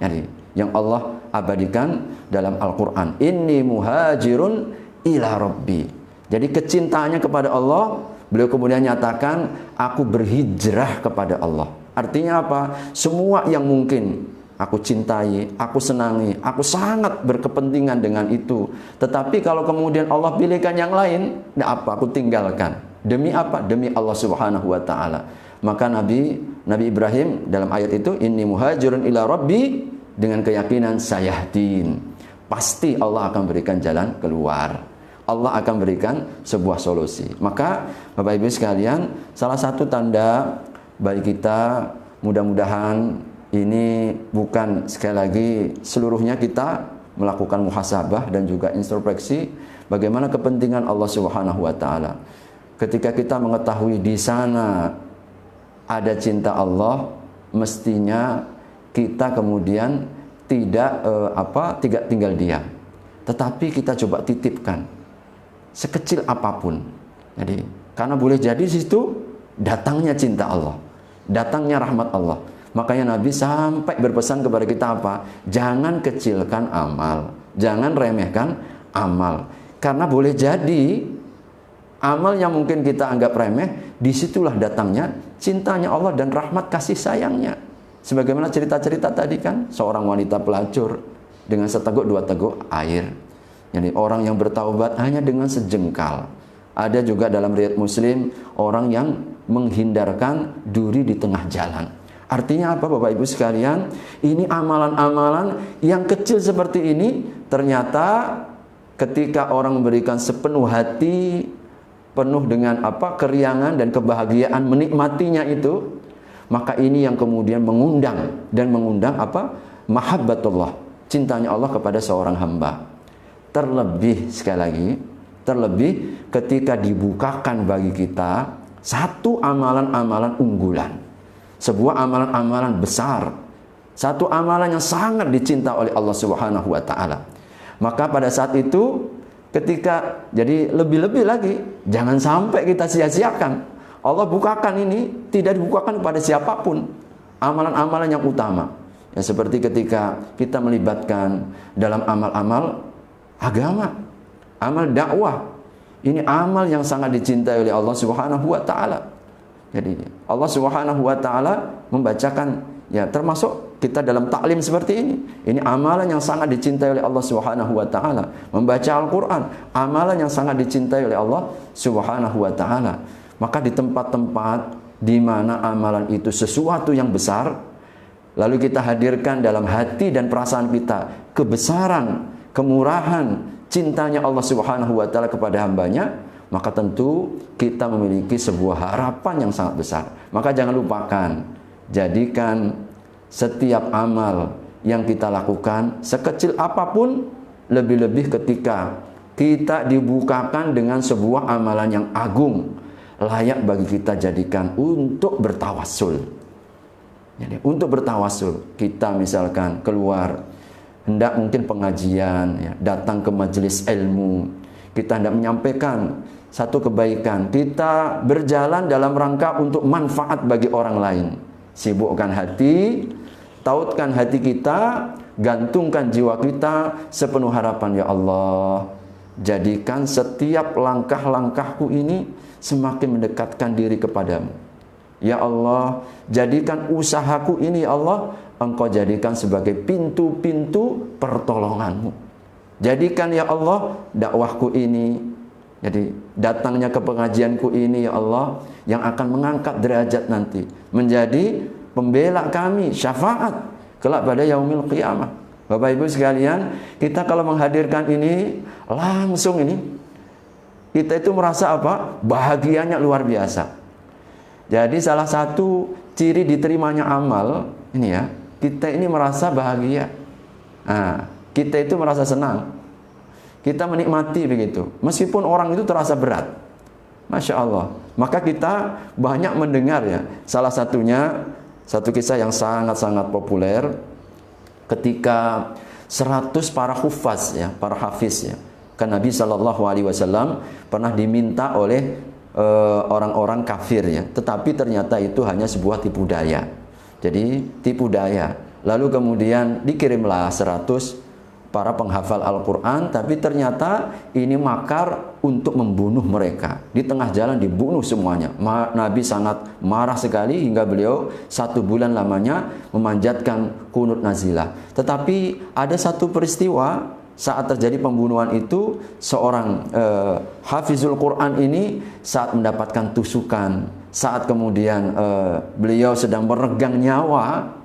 jadi yang Allah abadikan dalam Al-Quran, inni muhajirun ila rabbi. Jadi kecintaannya kepada Allah, beliau kemudian nyatakan, aku berhijrah kepada Allah. Artinya apa? Semua yang mungkin aku cintai, aku senangi, aku sangat berkepentingan dengan itu. Tetapi kalau kemudian Allah pilihkan yang lain, apa? Aku tinggalkan. Demi apa? Demi Allah Subhanahu wa Ta'ala. Maka Nabi Ibrahim dalam ayat itu, inni muhajirun ila rabbi, dengan keyakinan sayahdin, pasti Allah akan berikan jalan keluar. Allah akan berikan sebuah solusi. Maka Bapak Ibu sekalian, salah satu tanda bagi kita, mudah-mudahan ini bukan sekali lagi seluruhnya kita melakukan muhasabah dan juga introspeksi bagaimana kepentingan Allah Subhanahu wa taala. Ketika kita mengetahui di sana ada cinta Allah, mestinya kita kemudian tidak tinggal diam. Tetapi kita coba titipkan sekecil apapun. Jadi, karena boleh jadi di situ datangnya cinta Allah, datangnya rahmat Allah. Makanya Nabi sampai berpesan kepada kita apa? Jangan kecilkan amal, jangan remehkan amal. Karena boleh jadi amal yang mungkin kita anggap remeh, disitulah datangnya cintanya Allah dan rahmat kasih sayangnya. Sebagaimana cerita-cerita tadi kan, seorang wanita pelacur dengan seteguk dua teguk air. Jadi orang yang bertaubat hanya dengan sejengkal. Ada juga dalam riwayat Muslim orang yang menghindarkan duri di tengah jalan. Artinya apa Bapak Ibu sekalian? Ini amalan-amalan yang kecil seperti ini ternyata ketika orang memberikan sepenuh hati, penuh dengan keriangan dan kebahagiaan menikmatinya itu, maka ini yang kemudian mengundang mahabbatullah, cintanya Allah kepada seorang hamba. Terlebih sekali lagi, terlebih ketika dibukakan bagi kita satu amalan-amalan unggulan, sebuah amalan-amalan besar, satu amalan yang sangat dicinta oleh Allah Subhanahu wa taala. Maka pada saat itu ketika jadi lebih-lebih lagi, jangan sampai kita sia-siakan. Allah bukakan ini, tidak dibukakan kepada siapapun. Amalan-amalan yang utama. Ya, seperti ketika kita melibatkan dalam amal-amal agama, amal dakwah. Ini amal yang sangat dicintai oleh Allah Subhanahu wa taala. Jadi Allah Subhanahu wa taala membacakan, ya termasuk kita dalam taklim seperti ini. Ini amalan yang sangat dicintai oleh Allah Subhanahu wa taala. Membaca Al-Qur'an, amalan yang sangat dicintai oleh Allah Subhanahu wa taala. Maka di tempat-tempat di mana amalan itu sesuatu yang besar, lalu kita hadirkan dalam hati dan perasaan kita kebesaran, kemurahan, cintanya Allah Subhanahu wa taala kepada hambanya, maka tentu kita memiliki sebuah harapan yang sangat besar. Maka jangan lupakan, jadikan setiap amal yang kita lakukan sekecil apapun, lebih-lebih ketika kita dibukakan dengan sebuah amalan yang agung, layak bagi kita jadikan untuk bertawassul. Jadi untuk bertawassul, kita misalkan keluar, hendak mungkin pengajian, ya, datang ke majelis ilmu, kita hendak menyampaikan satu kebaikan, kita berjalan dalam rangka untuk manfaat bagi orang lain. Sibukkan hati, tautkan hati kita, gantungkan jiwa kita sepenuh harapan, ya Allah, jadikan setiap langkah-langkahku ini semakin mendekatkan diri kepadamu. Ya Allah, jadikan usahaku ini, ya Allah, Engkau jadikan sebagai pintu-pintu pertolonganmu. Jadikan, ya Allah, dakwahku ini, jadi datangnya ke pengajianku ini, ya Allah, yang akan mengangkat derajat nanti, menjadi pembela kami, syafaat kelak pada yaumil qiyamah. Bapak Ibu sekalian, kita kalau menghadirkan ini, langsung ini, kita itu merasa apa? Bahagianya luar biasa. Jadi salah satu ciri diterimanya amal, ini ya, kita ini merasa bahagia. Nah, kita itu merasa senang. Kita menikmati begitu. Meskipun orang itu terasa berat. Masya Allah. Maka kita banyak mendengar ya. Salah satunya, satu kisah yang sangat-sangat populer. Ketika 100 para hufaz ya, para hafiz ya. Kan Nabi SAW pernah diminta oleh orang-orang kafir ya. Tetapi ternyata itu hanya sebuah tipu daya. Jadi tipu daya. Lalu kemudian dikirimlah 100 para penghafal Al-Quran, tapi ternyata ini makar untuk membunuh mereka. Di tengah jalan dibunuh semuanya. Nabi sangat marah sekali hingga beliau 1 bulan lamanya memanjatkan kunut nazilah. Tetapi ada satu peristiwa saat terjadi pembunuhan itu, seorang hafizul Quran ini saat mendapatkan tusukan, saat kemudian beliau sedang meregang nyawa.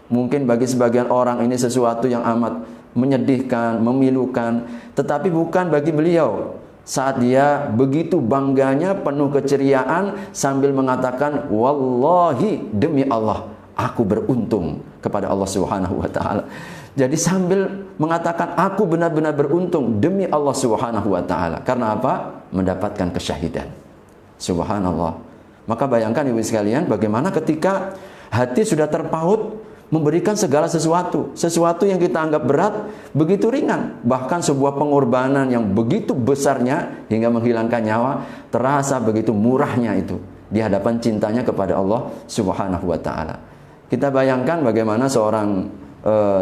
Mungkin bagi sebagian orang ini sesuatu yang amat menyedihkan, memilukan, tetapi bukan bagi beliau. saat dia begitu bangganya, penuh keceriaan sambil mengatakan, wallahi, demi Allah, aku beruntung kepada Allah Subhanahu wa taala. Jadi sambil mengatakan aku benar-benar beruntung demi Allah Subhanahu wa taala. Karena apa? Mendapatkan kesyahidan. Subhanallah. Maka bayangkan ibu sekalian, bagaimana ketika hati sudah terpaut memberikan segala sesuatu yang kita anggap berat begitu ringan, bahkan sebuah pengorbanan yang begitu besarnya hingga menghilangkan nyawa terasa begitu murahnya itu di hadapan cintanya kepada Allah Subhanahu wa taala. Kita bayangkan bagaimana seorang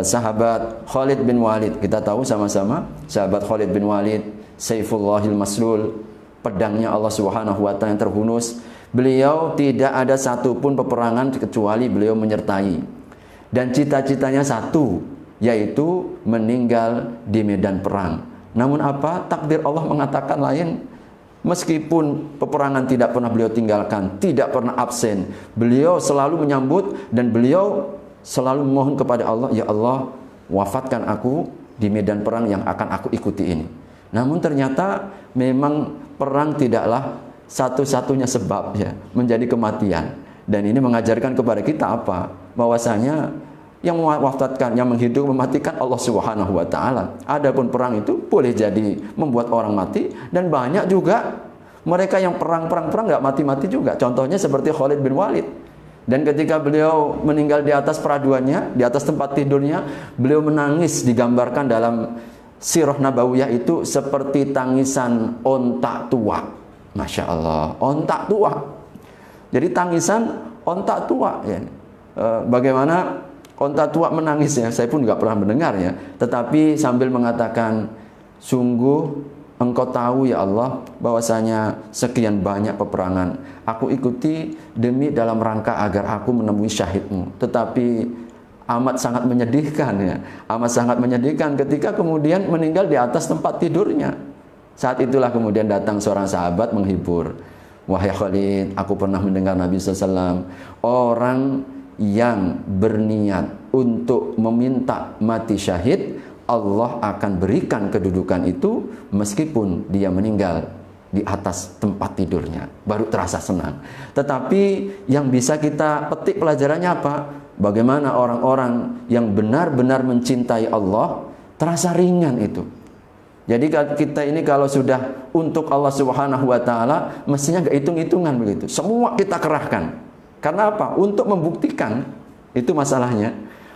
sahabat Khalid bin Walid, kita tahu sama-sama sahabat Khalid bin Walid, Saifullahil Maslul, pedangnya Allah Subhanahu wa taala yang terhunus. Beliau tidak ada satupun peperangan kecuali beliau menyertai. Dan cita-citanya satu, yaitu meninggal di medan perang. Namun apa? Takdir Allah mengatakan lain. Meskipun peperangan tidak pernah beliau tinggalkan, tidak pernah absen, beliau selalu menyambut dan beliau selalu memohon kepada Allah, ya Allah, wafatkan aku di medan perang yang akan aku ikuti ini. Namun ternyata memang perang tidaklah satu-satunya sebab ya menjadi kematian. Dan ini mengajarkan kepada kita apa? Bahwasanya yang mewafatkan, yang menghidup, mematikan Allah Subhanahu wa taala. Adapun perang itu boleh jadi membuat orang mati, dan banyak juga mereka yang perang nggak mati-mati juga. Contohnya seperti Khalid bin Walid. Dan ketika beliau meninggal di atas peraduannya, di atas tempat tidurnya, beliau menangis, digambarkan dalam sirah nabawiyah itu seperti tangisan onta tua. Masya Allah, onta tua. Jadi tangisan onta tua ya. Bagaimana onta tua menangis ya, saya pun nggak pernah mendengarnya, tetapi sambil mengatakan, sungguh Engkau tahu ya Allah bahwasanya sekian banyak peperangan aku ikuti demi dalam rangka agar aku menemui syahidmu, tetapi amat sangat menyedihkan ya, amat sangat menyedihkan ketika kemudian meninggal di atas tempat tidurnya. Saat itulah kemudian datang seorang sahabat menghibur, wahai Khalid, aku pernah mendengar Nabi SAW, orang yang berniat untuk meminta mati syahid, Allah akan berikan kedudukan itu meskipun dia meninggal di atas tempat tidurnya. Baru terasa senang. Tetapi yang bisa kita petik pelajarannya apa? Bagaimana orang-orang yang benar-benar mencintai Allah, terasa ringan itu. Jadi kita ini kalau sudah untuk Allah Subhanahu wa taala, mestinya gak hitung-hitungan begitu. Semua kita kerahkan. Karena apa? Untuk membuktikan, itu masalahnya.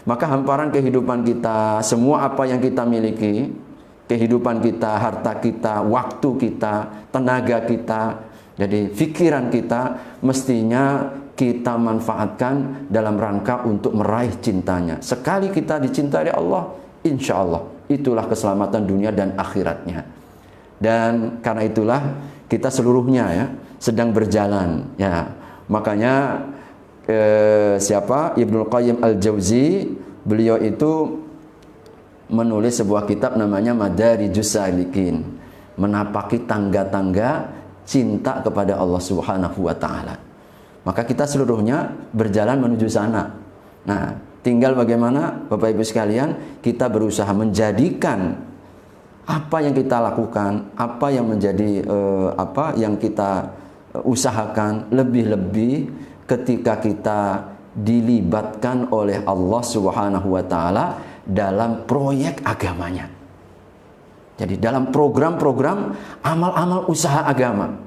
Maka hamparan kehidupan kita, semua apa yang kita miliki, kehidupan kita, harta kita, waktu kita, tenaga kita, jadi pikiran kita, mestinya kita manfaatkan dalam rangka untuk meraih cintanya. Sekali kita dicintai Allah, insya Allah itulah keselamatan dunia dan akhiratnya. Dan karena itulah kita seluruhnya ya sedang berjalan ya. Makanya siapa? Ibnul Qayyim Al-Jauzi, beliau itu menulis sebuah kitab namanya Madarijus Salikin, menapaki tangga-tangga cinta kepada Allah Subhanahu wa taala. Maka kita seluruhnya berjalan menuju sana. Nah, tinggal bagaimana Bapak Ibu sekalian kita berusaha menjadikan apa yang kita lakukan, apa yang menjadi apa yang kita usahakan lebih-lebih ketika kita dilibatkan oleh Allah Subhanahu wa taala dalam proyek agamanya. Jadi dalam program-program amal-amal usaha agama.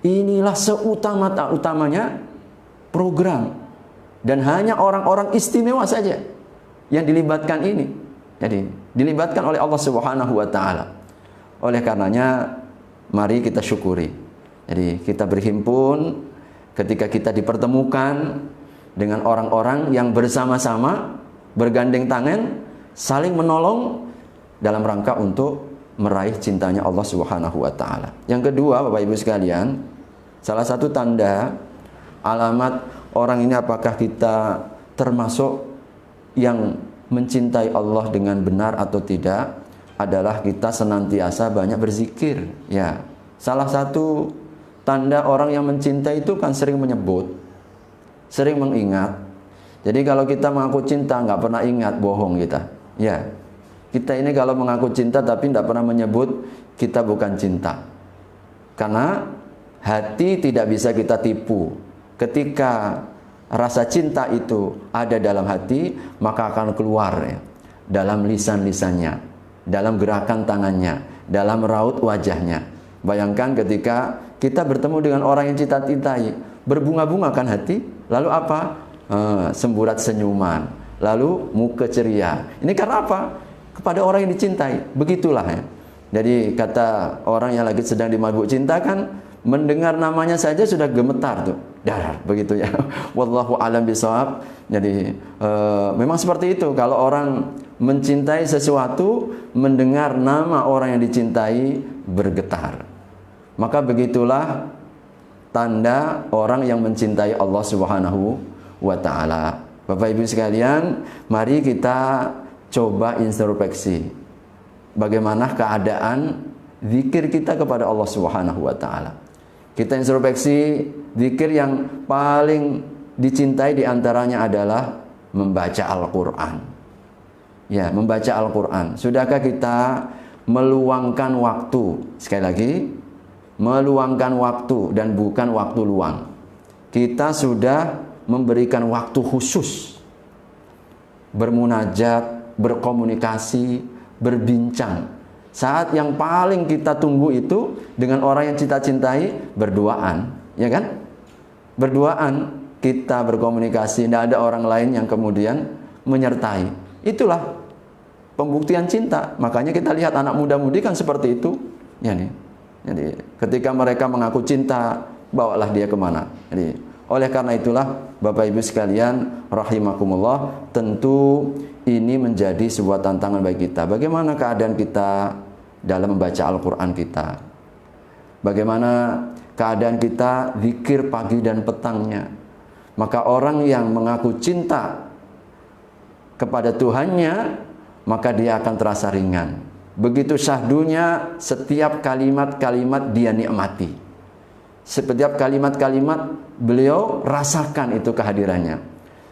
Inilah seutama-utamanya program. Dan hanya orang-orang istimewa saja yang dilibatkan ini. Jadi dilibatkan oleh Allah Subhanahu wa taala. Oleh karenanya mari kita syukuri. Jadi kita berhimpun ketika kita dipertemukan dengan orang-orang yang bersama-sama bergandeng tangan, saling menolong dalam rangka untuk meraih cintanya Allah Subhanahu wa taala. Yang kedua, Bapak Ibu sekalian, salah satu tanda alamat orang ini apakah kita termasuk yang mencintai Allah dengan benar atau tidak adalah kita senantiasa banyak berzikir ya. Salah satu tanda orang yang mencintai itu kan sering menyebut, sering mengingat. Jadi kalau kita mengaku cinta nggak pernah ingat, bohong kita. Ya, kita ini kalau mengaku cinta tapi tidak pernah menyebut, kita bukan cinta. Karena hati tidak bisa kita tipu. Ketika rasa cinta itu ada dalam hati, maka akan keluar ya, dalam lisan-lisannya, dalam gerakan tangannya, dalam raut wajahnya. Bayangkan ketika kita bertemu dengan orang yang kita cintai, berbunga-bunga kan hati, lalu apa? Semburat senyuman, lalu muka ceria. Ini karena apa? Kepada orang yang dicintai. Begitulah ya. Jadi kata orang yang lagi sedang dimabuk cinta kan, mendengar namanya saja sudah gemetar tuh, dar, begitu ya. Wallahu alam bisawab. Jadi memang seperti itu. Kalau orang mencintai sesuatu, mendengar nama orang yang dicintai bergetar. Maka begitulah tanda orang yang mencintai Allah Subhanahu wa taala. Bapak Ibu sekalian, mari kita coba introspeksi. Bagaimana keadaan zikir kita kepada Allah Subhanahu wa taala. Kita introspeksi, zikir yang paling dicintai diantaranya adalah membaca Al-Quran. Ya, membaca Al-Quran. Sudahkah kita meluangkan waktu? Sekali lagi, meluangkan waktu dan bukan waktu luang. Kita sudah memberikan waktu khusus bermunajat, berkomunikasi, berbincang. Saat yang paling kita tunggu itu dengan orang yang kita cintai, berduaan, ya kan? Berduaan, kita berkomunikasi, tidak ada orang lain yang kemudian menyertai. Itulah pembuktian cinta. Makanya kita lihat anak muda-mudi kan seperti itu, ya nih. Jadi ketika mereka mengaku cinta, bawalah dia kemana. Jadi oleh karena itulah Bapak Ibu sekalian rahimakumullah, tentu ini menjadi sebuah tantangan bagi kita. Bagaimana keadaan kita dalam membaca Al-Quran kita? Bagaimana keadaan kita zikir pagi dan petangnya? Maka orang yang mengaku cinta kepada Tuhannya, maka dia akan terasa ringan. Begitu syahdunya, setiap kalimat-kalimat dia nikmati. Setiap kalimat-kalimat beliau rasakan itu kehadirannya.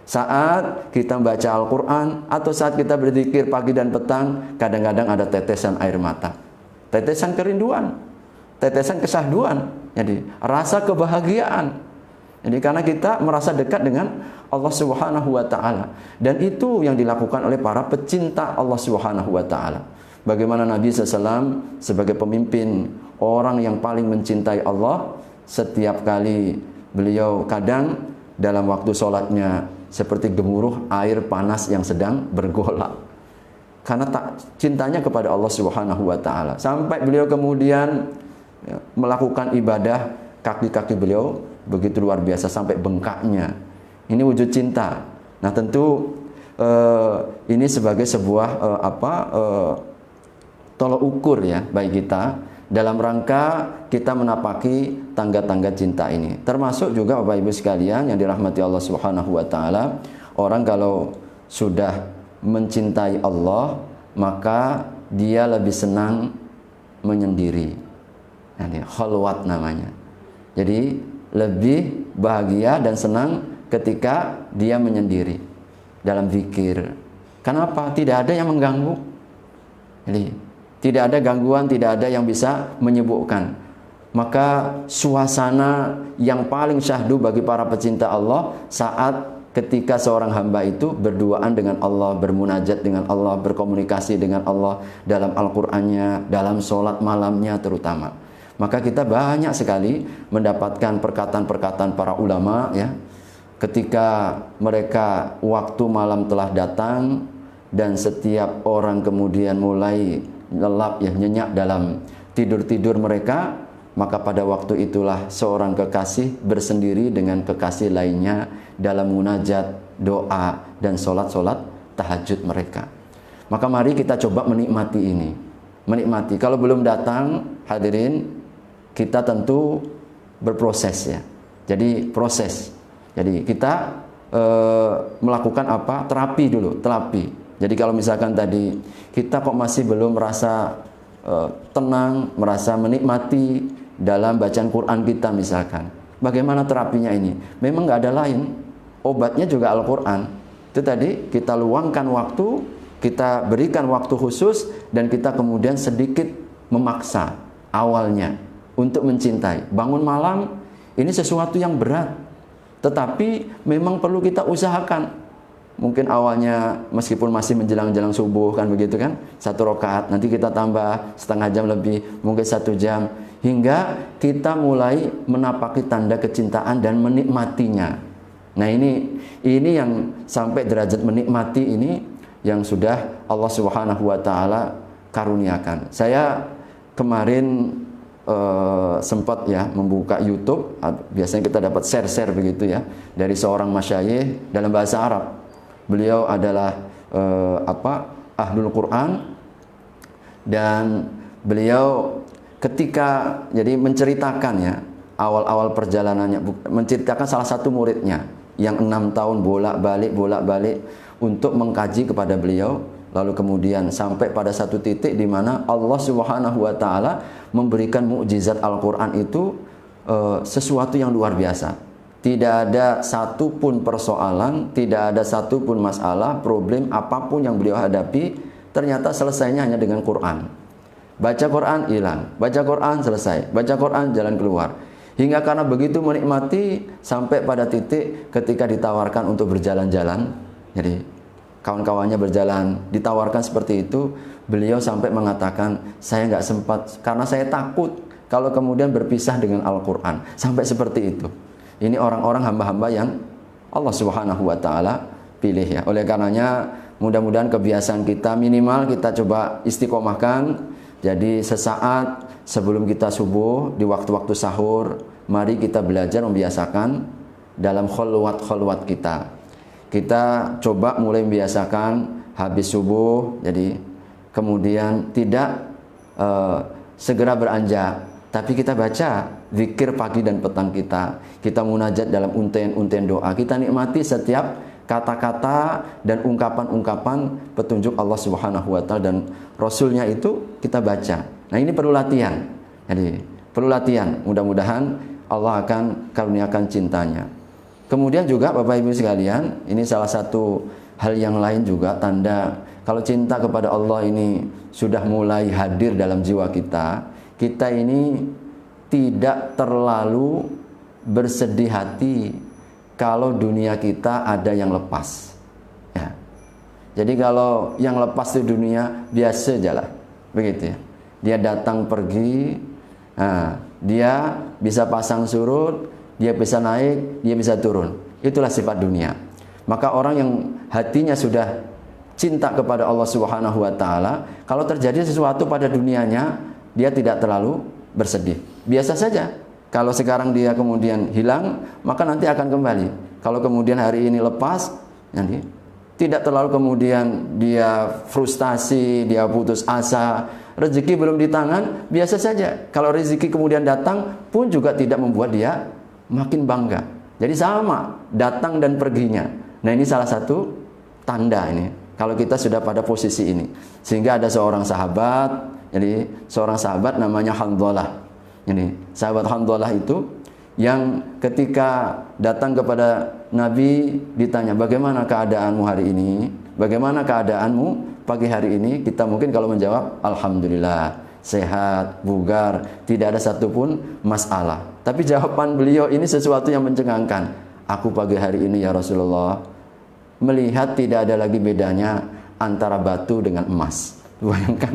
Saat kita membaca Al-Quran atau saat kita berzikir pagi dan petang, kadang-kadang ada tetesan air mata, tetesan kerinduan, tetesan kesahduan. Jadi rasa kebahagiaan. Jadi karena kita merasa dekat dengan Allah Subhanahu wa taala, dan itu yang dilakukan oleh para pecinta Allah Subhanahu wa taala. Bagaimana Nabi SAW sebagai pemimpin, orang yang paling mencintai Allah, setiap kali beliau kadang dalam waktu sholatnya seperti gemuruh air panas yang sedang bergolak, karena tak cintanya kepada Allah Subhanahu wa taala. Sampai beliau kemudian melakukan ibadah, kaki-kaki beliau begitu luar biasa sampai bengkaknya. Ini wujud cinta. Nah, tentu ini sebagai sebuah tolok ukur ya bagi kita dalam rangka kita menapaki tangga-tangga cinta ini. Termasuk juga Bapak Ibu sekalian yang dirahmati Allah Subhanahu wa taala, orang kalau sudah mencintai Allah, maka dia lebih senang menyendiri. Nah, ini khalwat namanya. Jadi lebih bahagia dan senang ketika dia menyendiri dalam zikir. Kenapa? Tidak ada yang mengganggu. Jadi tidak ada gangguan, tidak ada yang bisa menyibukkan. Maka suasana yang paling syahdu bagi para pecinta Allah saat ketika seorang hamba itu berduaan dengan Allah, bermunajat dengan Allah, berkomunikasi dengan Allah dalam Al-Qur'annya, dalam sholat malamnya terutama. Maka kita banyak sekali mendapatkan perkataan-perkataan para ulama ya, ketika mereka waktu malam telah datang dan setiap orang kemudian mulai lelap ya, nyenyak dalam tidur-tidur mereka, maka pada waktu itulah seorang kekasih bersendiri dengan kekasih lainnya dalam munajat, doa dan solat-solat tahajud mereka. Maka mari kita coba menikmati ini, menikmati. Kalau belum datang, hadirin, kita tentu berproses ya. Jadi proses. Jadi kita melakukan apa? Terapi dulu, terapi. Jadi kalau misalkan tadi kita kok masih belum merasa tenang, merasa menikmati dalam bacaan Quran kita misalkan, bagaimana terapinya ini? Memang nggak ada lain, obatnya juga Al-Quran. Itu tadi kita luangkan waktu, kita berikan waktu khusus, dan kita kemudian sedikit memaksa awalnya. untuk mencintai. Bangun malam ini sesuatu yang berat, tetapi memang perlu kita usahakan. Mungkin awalnya meskipun masih menjelang-jelang subuh kan begitu kan, 1 rakaat, nanti kita tambah setengah jam lebih, mungkin 1 jam, hingga kita mulai menapaki tanda kecintaan dan menikmatinya. Nah ini yang sampai derajat menikmati ini yang sudah Allah Subhanahu wa taala karuniakan. Saya kemarin sempat ya membuka YouTube, biasanya kita dapat share begitu ya dari seorang masyayikh dalam bahasa Arab. Beliau adalah ahlul Quran, dan beliau ketika jadi menceritakan ya awal-awal perjalanannya, menceritakan salah satu muridnya yang 6 tahun bolak-balik untuk mengkaji kepada beliau. Lalu kemudian sampai pada satu titik di mana Allah Subhanahu wa taala memberikan mukjizat Al-Qur'an itu sesuatu yang luar biasa. Tidak ada satupun persoalan, tidak ada satupun masalah, problem apapun yang beliau hadapi, ternyata selesainya hanya dengan Quran. Baca Quran hilang, baca Quran selesai, baca Quran jalan keluar. Hingga karena begitu menikmati sampai pada titik ketika ditawarkan untuk berjalan-jalan, jadi kawan-kawannya berjalan, ditawarkan seperti itu, beliau sampai mengatakan, saya nggak sempat karena saya takut kalau kemudian berpisah dengan Al-Quran. Sampai seperti itu. Ini orang-orang hamba-hamba yang Allah Subhanahu wa taala pilih ya. Oleh karenanya mudah-mudahan kebiasaan kita minimal kita coba istiqomahkan. Jadi sesaat sebelum kita subuh, di waktu-waktu sahur, mari kita belajar membiasakan dalam kholwat kita. Kita coba mulai membiasakan habis subuh, jadi kemudian tidak segera beranjak, tapi kita baca zikir pagi dan petang kita munajat dalam untayan-untayan doa, kita nikmati setiap kata-kata dan ungkapan-ungkapan petunjuk Allah Subhanahu wa taala dan Rasulnya itu kita baca. Nah ini perlu latihan, jadi perlu latihan, mudah-mudahan Allah akan karuniakan cintanya. Kemudian juga Bapak Ibu sekalian, ini salah satu hal yang lain juga tanda kalau cinta kepada Allah ini sudah mulai hadir dalam jiwa kita, kita ini tidak terlalu bersedih hati kalau dunia kita ada yang lepas. Ya. Jadi kalau yang lepas di dunia biasa aja lah, begitu ya. Dia datang pergi, nah, dia bisa pasang surut, dia bisa naik, dia bisa turun. Itulah sifat dunia. Maka orang yang hatinya sudah cinta kepada Allah Subhanahu wa taala, kalau terjadi sesuatu pada dunianya, dia tidak terlalu bersedih. Biasa saja. Kalau sekarang dia kemudian hilang, maka nanti akan kembali. Kalau kemudian hari ini lepas, nanti tidak terlalu kemudian dia frustasi, dia putus asa, rezeki belum di tangan, biasa saja. Kalau rezeki kemudian datang pun juga tidak membuat dia makin bangga. Jadi sama datang dan perginya. Nah ini salah satu tanda ini kalau kita sudah pada posisi ini. Sehingga ada seorang sahabat, jadi seorang sahabat namanya Handhalah. Jadi sahabat Handhalah itu yang ketika datang kepada Nabi ditanya, bagaimana keadaanmu hari ini? Bagaimana keadaanmu pagi hari ini? Kita mungkin kalau menjawab alhamdulillah, sehat, bugar, tidak ada satupun masalah. Tapi jawaban beliau ini sesuatu yang mencengangkan. Aku pagi hari ini ya Rasulullah melihat tidak ada lagi bedanya antara batu dengan emas. Bayangkan,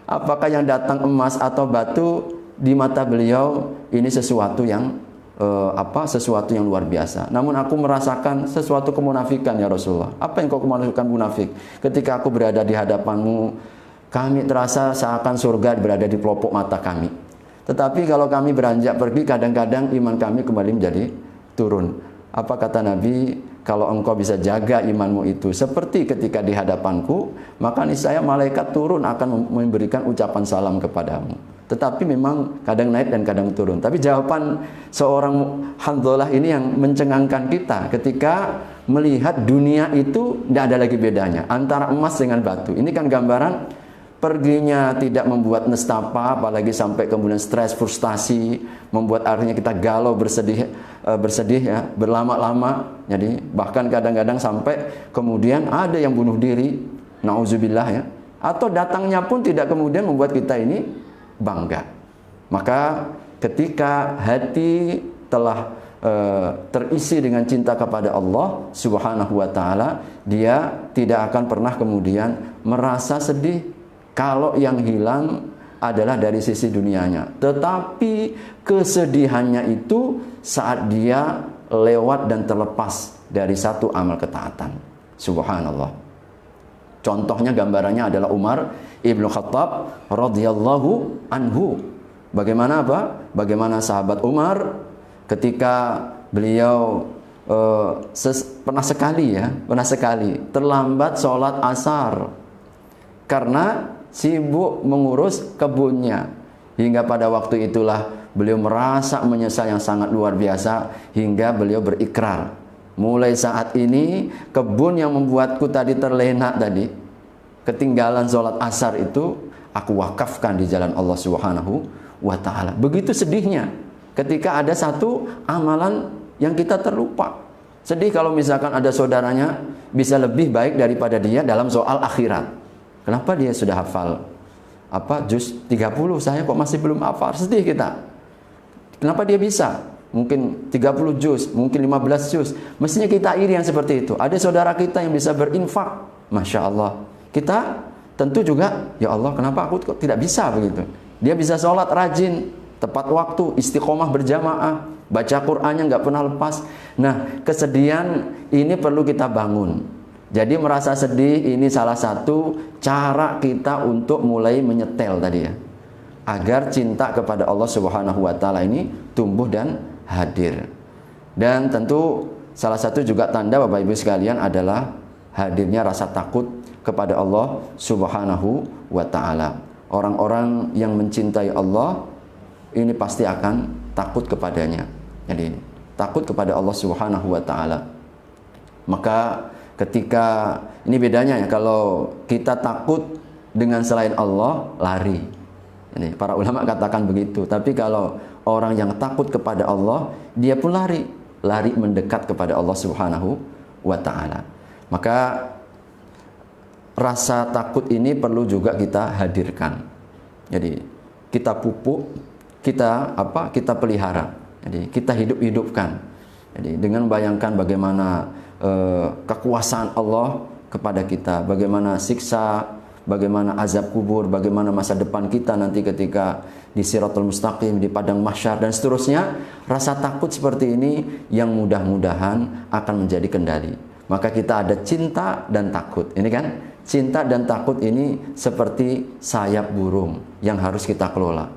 apakah yang datang emas atau batu di mata beliau ini sesuatu yang sesuatu yang luar biasa. Namun aku merasakan sesuatu kemunafikan ya Rasulullah. Apa yang kau kemunafikan munafik? Ketika aku berada di hadapanmu, kami terasa seakan surga berada di pelupuk mata kami. Tetapi kalau kami beranjak pergi, kadang-kadang iman kami kembali menjadi turun. Apa kata Nabi? Kalau engkau bisa jaga imanmu itu seperti ketika di hadapanku, maka niscaya malaikat turun akan memberikan ucapan salam kepadamu. Tetapi memang kadang naik dan kadang turun. Tapi jawaban seorang Handhalah ini yang mencengangkan kita ketika melihat dunia itu tidak ada lagi bedanya antara emas dengan batu. Ini kan gambaran perginya tidak membuat nestapa, apalagi sampai kemudian stres, frustasi, membuat akhirnya kita galau, bersedih ya, berlama-lama. Jadi bahkan kadang-kadang sampai kemudian ada yang bunuh diri, nauzubillah ya. Atau datangnya pun tidak kemudian membuat kita ini bangga. Maka ketika hati telah terisi dengan cinta kepada Allah Subhanahu wa taala, dia tidak akan pernah kemudian merasa sedih kalau yang hilang adalah dari sisi dunianya. Tetapi kesedihannya itu saat dia lewat dan terlepas dari satu amal ketaatan. Subhanallah. Contohnya, gambarannya adalah Umar Ibnu Khattab radhiyallahu anhu. Bagaimana apa? Bagaimana sahabat Umar ketika beliau pernah sekali terlambat sholat asar karena sibuk mengurus kebunnya, hingga pada waktu itulah beliau merasa menyesal yang sangat luar biasa, hingga beliau berikrar, mulai saat ini kebun yang membuatku tadi terlena tadi, ketinggalan sholat asar itu, aku wakafkan di jalan Allah Subhanahu wa ta'ala. Begitu sedihnya ketika ada satu amalan yang kita terlupa. Sedih kalau misalkan ada saudaranya bisa lebih baik daripada dia dalam soal akhirat. Kenapa dia sudah hafal juz 30, saya kok masih belum hafal? Sedih kita. Kenapa dia bisa? Mungkin 30 juz, mungkin 15 juz. Mestinya kita iri yang seperti itu. Ada saudara kita yang bisa berinfak, Masya Allah. Kita tentu juga, ya Allah, kenapa aku kok tidak bisa begitu? Dia bisa sholat rajin, tepat waktu, istiqomah berjamaah, baca Qur'annya nggak pernah lepas. Nah, kesedihan ini perlu kita bangun. Jadi merasa sedih ini salah satu cara kita untuk mulai menyetel tadi ya, agar cinta kepada Allah Subhanahu wa taala ini tumbuh dan hadir. Dan tentu salah satu juga tanda Bapak Ibu sekalian adalah hadirnya rasa takut kepada Allah Subhanahu wa taala. Orang-orang yang mencintai Allah ini pasti akan takut kepadanya. Jadi takut kepada Allah Subhanahu wa taala. Maka ketika ini bedanya ya, kalau kita takut dengan selain Allah, lari. Ini para ulama katakan begitu. Tapi kalau orang yang takut kepada Allah, dia pun lari mendekat kepada Allah Subhanahu wa taala. Maka rasa takut ini perlu juga kita hadirkan. Jadi kita pupuk, kita pelihara. Jadi kita hidupkan. Jadi dengan bayangkan bagaimana kekuasaan Allah kepada kita, bagaimana siksa, bagaimana azab kubur, bagaimana masa depan kita nanti ketika di Siratul Mustaqim, di padang mahsyar dan seterusnya. Rasa takut seperti ini yang mudah-mudahan akan menjadi kendali. Maka kita ada cinta dan takut. Ini kan, cinta dan takut ini seperti sayap burung yang harus kita kelola.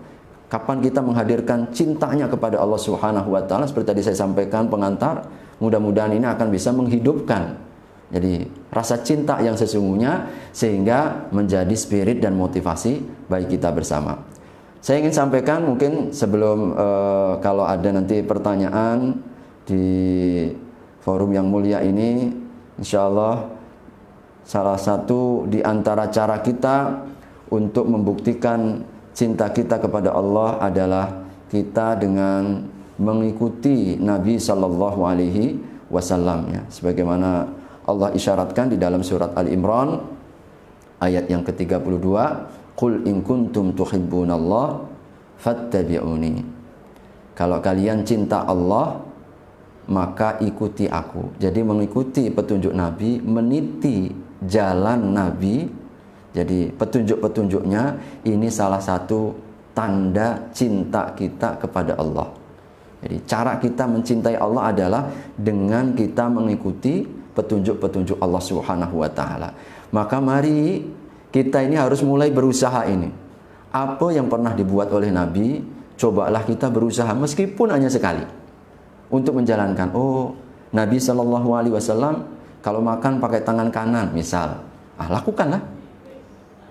Kapan kita menghadirkan cintanya kepada Allah Subhanahu wa taala, seperti tadi saya sampaikan pengantar, mudah-mudahan ini akan bisa menghidupkan jadi rasa cinta yang sesungguhnya, sehingga menjadi spirit dan motivasi bagi kita bersama. Saya ingin sampaikan mungkin sebelum kalau ada nanti pertanyaan di forum yang mulia ini, insya Allah salah satu di antara cara kita untuk membuktikan cinta kita kepada Allah adalah kita dengan mengikuti Nabi Sallallahu Alaihi Wasallam ya, sebagaimana Allah isyaratkan di dalam surat Al-Imran ayat yang ke-32, Qul in kuntum tuhibbunallah fattabi'uni. Kalau kalian cinta Allah, maka ikuti aku. Jadi mengikuti petunjuk Nabi, meniti jalan Nabi. Jadi petunjuk-petunjuknya ini salah satu tanda cinta kita kepada Allah. Jadi cara kita mencintai Allah adalah dengan kita mengikuti petunjuk-petunjuk Allah Subhanahu wa taala. Maka mari kita ini harus mulai berusaha ini. Apa yang pernah dibuat oleh Nabi, cobalah kita berusaha meskipun hanya sekali untuk menjalankan. Oh, Nabi Shallallahu Alaihi Wasallam kalau makan pakai tangan kanan misal, lakukanlah.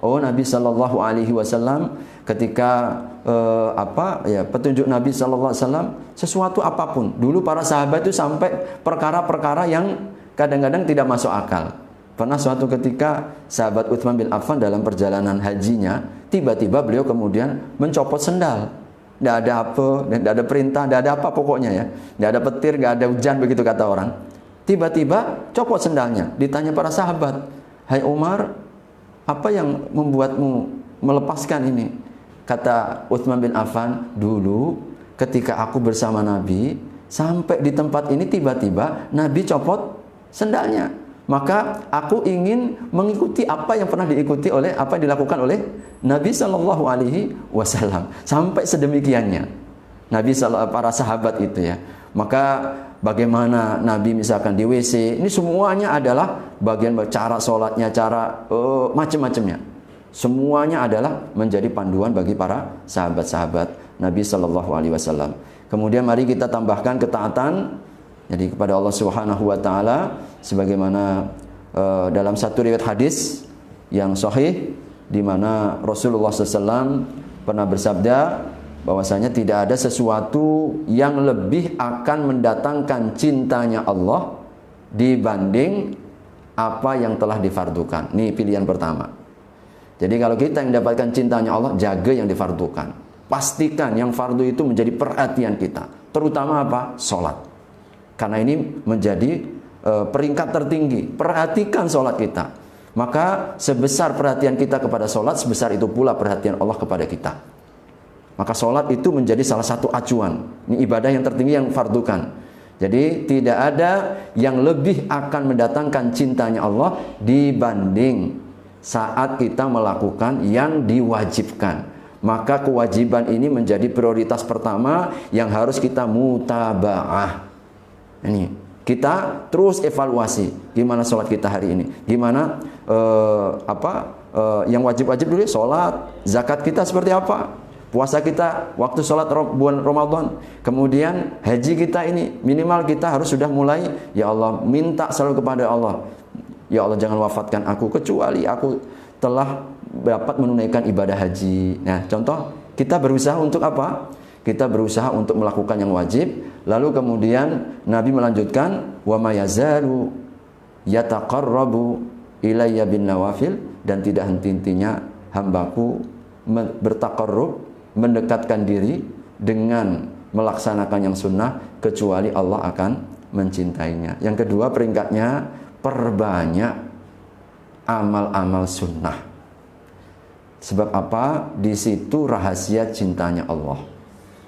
Oh, Nabi Shallallahu Alaihi Wasallam ketika petunjuk Nabi Shallallahu Alaihi Wasallam sesuatu apapun. Dulu para sahabat itu sampai perkara-perkara yang kadang-kadang tidak masuk akal. Pernah suatu ketika sahabat Utsman bin Affan dalam perjalanan hajinya, tiba-tiba beliau kemudian mencopot sendal. Tidak ada apa, tidak ada perintah, tidak ada apa pokoknya ya. Tidak ada petir, tidak ada hujan begitu kata orang. Tiba-tiba copot sendalnya. Ditanya para sahabat, "Hai Umar, apa yang membuatmu melepaskan ini?" Kata Utsman bin Affan, dulu ketika aku bersama Nabi, sampai di tempat ini tiba-tiba Nabi copot sendalnya. Maka aku ingin mengikuti apa yang pernah diikuti oleh, apa yang dilakukan oleh Nabi Shallallahu Alaihi Wasallam. Sampai sedemikiannya Nabi para sahabat itu ya. Maka bagaimana Nabi misalkan di WC, ini semuanya adalah bagian cara sholatnya, cara macam-macamnya. Semuanya adalah menjadi panduan bagi para sahabat-sahabat Nabi Shallallahu Alaihi Wasallam. Kemudian mari kita tambahkan ketaatan jadi kepada Allah Subhanahu wa taala sebagaimana dalam satu riwayat hadis yang sahih di mana Rasulullah SAW pernah bersabda bahwasanya tidak ada sesuatu yang lebih akan mendatangkan cintanya Allah dibanding apa yang telah difardukan. Ini pilihan pertama. Jadi kalau kita yang mendapatkan cintanya Allah, jaga yang difardukan. Pastikan yang fardu itu menjadi perhatian kita. Terutama apa? Sholat. Karena ini menjadi peringkat tertinggi. Perhatikan sholat kita. Maka sebesar perhatian kita kepada sholat, sebesar itu pula perhatian Allah kepada kita. Maka sholat itu menjadi salah satu acuan. Ini ibadah yang tertinggi yang fardukan. Jadi tidak ada yang lebih akan mendatangkan cintanya Allah dibanding saat kita melakukan yang diwajibkan. Maka kewajiban ini menjadi prioritas pertama yang harus kita mutaba'ah. Ini kita terus evaluasi gimana sholat kita hari ini, gimana yang wajib-wajib dulu, sholat, zakat kita seperti apa, puasa kita waktu sholat bulan Ramadan, kemudian haji kita ini minimal kita harus sudah mulai, ya Allah minta selalu kepada Allah, ya Allah jangan wafatkan aku kecuali aku telah dapat menunaikan ibadah haji. Nah contoh kita berusaha untuk apa? Kita berusaha untuk melakukan yang wajib. Lalu kemudian Nabi melanjutkan wa ma yazalu yataqarrabu ilayya bin nawafil, dan tidak henti-hentinya hambaku bertaqarrub, mendekatkan diri dengan melaksanakan yang sunnah kecuali Allah akan mencintainya. Yang kedua peringkatnya, perbanyak amal-amal sunnah. Sebab apa? Di situ rahasia cintanya Allah.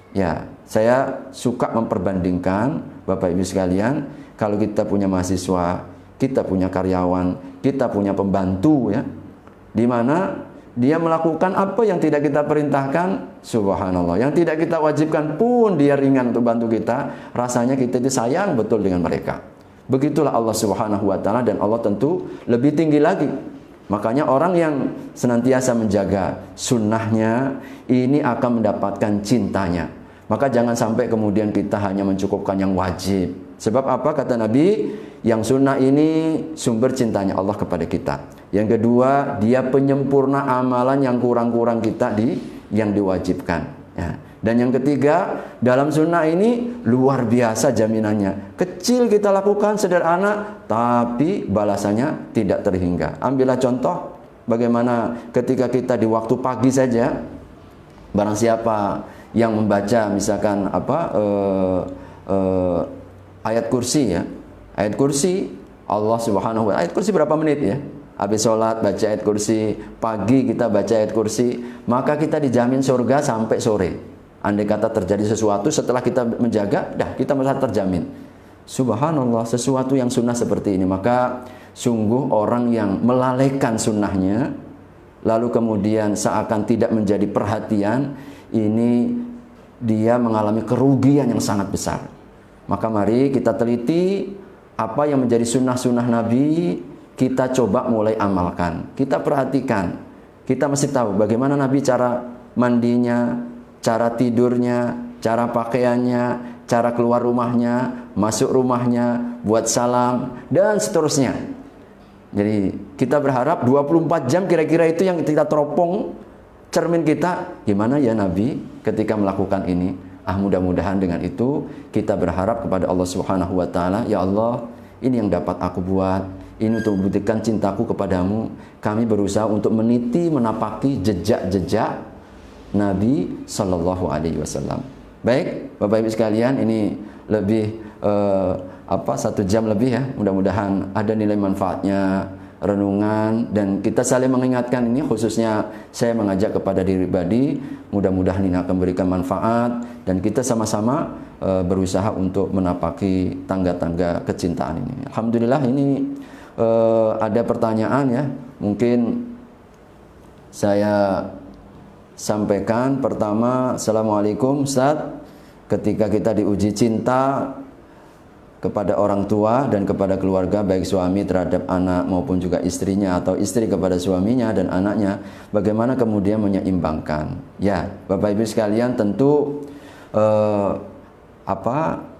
Ya, saya suka memperbandingkan Bapak Ibu sekalian, kalau kita punya mahasiswa, kita punya karyawan, kita punya pembantu ya, di mana dia melakukan apa yang tidak kita perintahkan, subhanallah, yang tidak kita wajibkan pun dia ringan untuk bantu kita, rasanya kita itu sayang betul dengan mereka. Begitulah Allah Subhanahu wa taala, dan Allah tentu lebih tinggi lagi. Makanya orang yang senantiasa menjaga sunnahnya ini akan mendapatkan cintanya. Maka jangan sampai kemudian kita hanya mencukupkan yang wajib. Sebab apa kata Nabi? Yang sunnah ini sumber cintanya Allah kepada kita. Yang kedua, dia penyempurna amalan yang kurang-kurang kita yang diwajibkan. Ya. Dan yang ketiga, dalam sunnah ini luar biasa jaminannya. Kecil kita lakukan, sederhana, tapi balasannya tidak terhingga. Ambillah contoh bagaimana ketika kita di waktu pagi saja, barang siapa yang membaca misalkan ayat kursi ya, ayat kursi Allah Subhanahu wa taala, ayat kursi berapa menit ya, habis sholat baca ayat kursi, pagi kita baca ayat kursi, maka kita dijamin surga sampai sore. Andai kata terjadi sesuatu setelah kita menjaga, dah kita merasa terjamin. Subhanallah, sesuatu yang sunnah seperti ini. Maka sungguh orang yang melalaikan sunnahnya lalu kemudian seakan tidak menjadi perhatian, ini dia mengalami kerugian yang sangat besar. Maka mari kita teliti apa yang menjadi sunnah-sunnah Nabi, kita coba mulai amalkan. Kita perhatikan, kita mesti tahu bagaimana Nabi cara mandinya, cara tidurnya, cara pakaiannya, cara keluar rumahnya, masuk rumahnya, buat salam, dan seterusnya. Jadi kita berharap 24 jam kira-kira itu yang kita teropong cermin kita, gimana ya Nabi ketika melakukan ini. Mudah-mudahan dengan itu kita berharap kepada Allah Subhanahu wa taala, ya Allah, ini yang dapat aku buat, ini untuk membuktikan cintaku kepadamu. Kami berusaha untuk meniti, menapaki jejak-jejak Nabi Sallallahu Alaihi Wasallam. Baik, Bapak Ibu sekalian, ini lebih 1 jam lebih ya. Mudah-mudahan ada nilai manfaatnya, renungan, dan kita saling mengingatkan ini, khususnya saya mengajak kepada diri pribadi, mudah-mudahan ini akan memberikan manfaat dan kita sama-sama berusaha untuk menapaki tangga-tangga kecintaan ini. Alhamdulillah ini ada pertanyaan ya, mungkin saya sampaikan. Pertama, Assalamualaikum Ustaz, ketika kita diuji cinta kepada orang tua dan kepada keluarga, baik suami terhadap anak maupun juga istrinya, atau istri kepada suaminya dan anaknya, bagaimana kemudian menyeimbangkan? Ya, Bapak Ibu sekalian, tentu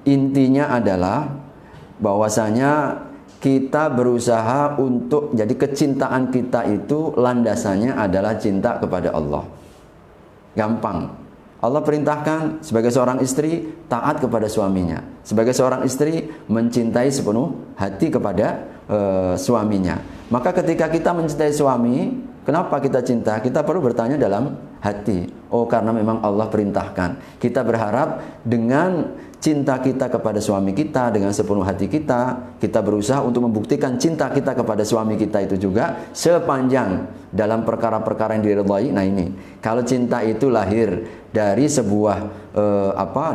intinya adalah bahwasanya kita berusaha untuk, jadi kecintaan kita itu landasannya adalah cinta kepada Allah. Gampang. Allah perintahkan sebagai seorang istri taat kepada suaminya, sebagai seorang istri mencintai sepenuh hati kepada suaminya. Maka ketika kita mencintai suami, kenapa kita cinta? Kita perlu bertanya dalam hati. Oh, karena memang Allah perintahkan. Kita berharap dengan cinta kita kepada suami kita, dengan sepenuh hati kita, kita berusaha untuk membuktikan cinta kita kepada suami kita itu juga sepanjang dalam perkara-perkara yang diridhai. Nah ini, kalau cinta itu lahir dari sebuah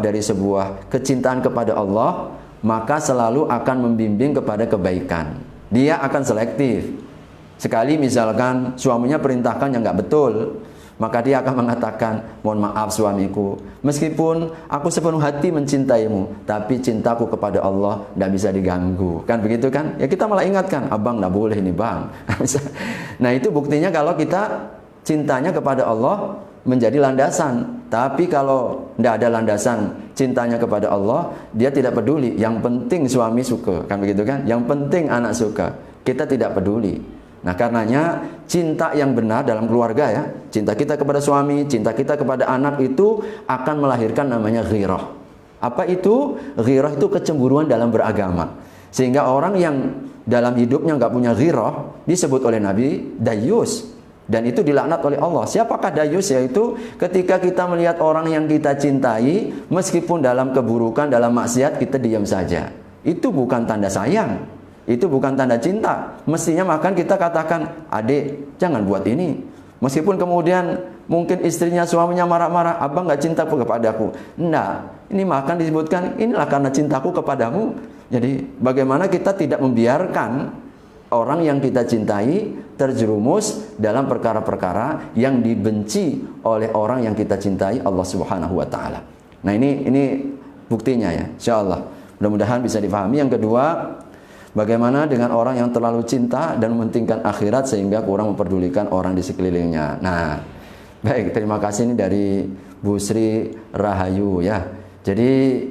dari sebuah kecintaan kepada Allah, maka selalu akan membimbing kepada kebaikan. Dia akan selektif. Sekali misalkan suaminya perintahkan yang nggak betul, maka dia akan mengatakan, mohon maaf suamiku, meskipun aku sepenuh hati mencintaimu, tapi cintaku kepada Allah tidak bisa diganggu. Kan begitu kan? Ya kita malah ingatkan, abang tidak boleh ini bang. Nah itu buktinya kalau kita cintanya kepada Allah menjadi landasan. Tapi kalau tidak ada landasan cintanya kepada Allah, dia tidak peduli. Yang penting suami suka, kan begitu kan? Yang penting anak suka, kita tidak peduli. Nah karenanya cinta yang benar dalam keluarga ya, cinta kita kepada suami, cinta kita kepada anak itu akan melahirkan namanya ghirah. Apa itu? Ghirah itu kecemburuan dalam beragama. Sehingga orang yang dalam hidupnya nggak punya ghirah disebut oleh Nabi dayus. Dan itu dilaknat oleh Allah. Siapakah dayus? Yaitu ketika kita melihat orang yang kita cintai, meskipun dalam keburukan, dalam maksiat, kita diam saja. Itu bukan tanda sayang. Itu bukan tanda cinta. Mestinya makan kita katakan, adik jangan buat ini. Meskipun kemudian mungkin istrinya, suaminya marah-marah, abang gak cinta kepadaku. Enggak, ini makan disebutkan, inilah karena cintaku kepadamu. Jadi bagaimana kita tidak membiarkan orang yang kita cintai terjerumus dalam perkara-perkara yang dibenci oleh orang yang kita cintai, Allah Subhanahu wa taala. Nah, ini buktinya ya, insyaallah. Mudah-mudahan bisa dipahami. Yang kedua, bagaimana dengan orang yang terlalu cinta dan mementingkan akhirat sehingga kurang memperdulikan orang di sekelilingnya. Nah, baik, terima kasih ini dari Bu Sri Rahayu ya. Jadi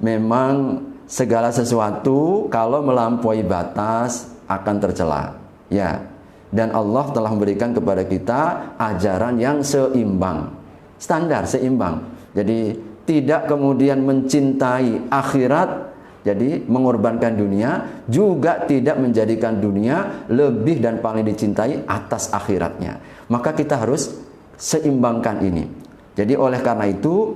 memang segala sesuatu kalau melampaui batas akan tercela. Ya. Dan Allah telah memberikan kepada kita ajaran yang seimbang. Standar seimbang. Jadi tidak kemudian mencintai akhirat, jadi mengorbankan dunia, juga tidak menjadikan dunia lebih dan paling dicintai atas akhiratnya. Maka kita harus seimbangkan ini. Jadi oleh karena itu,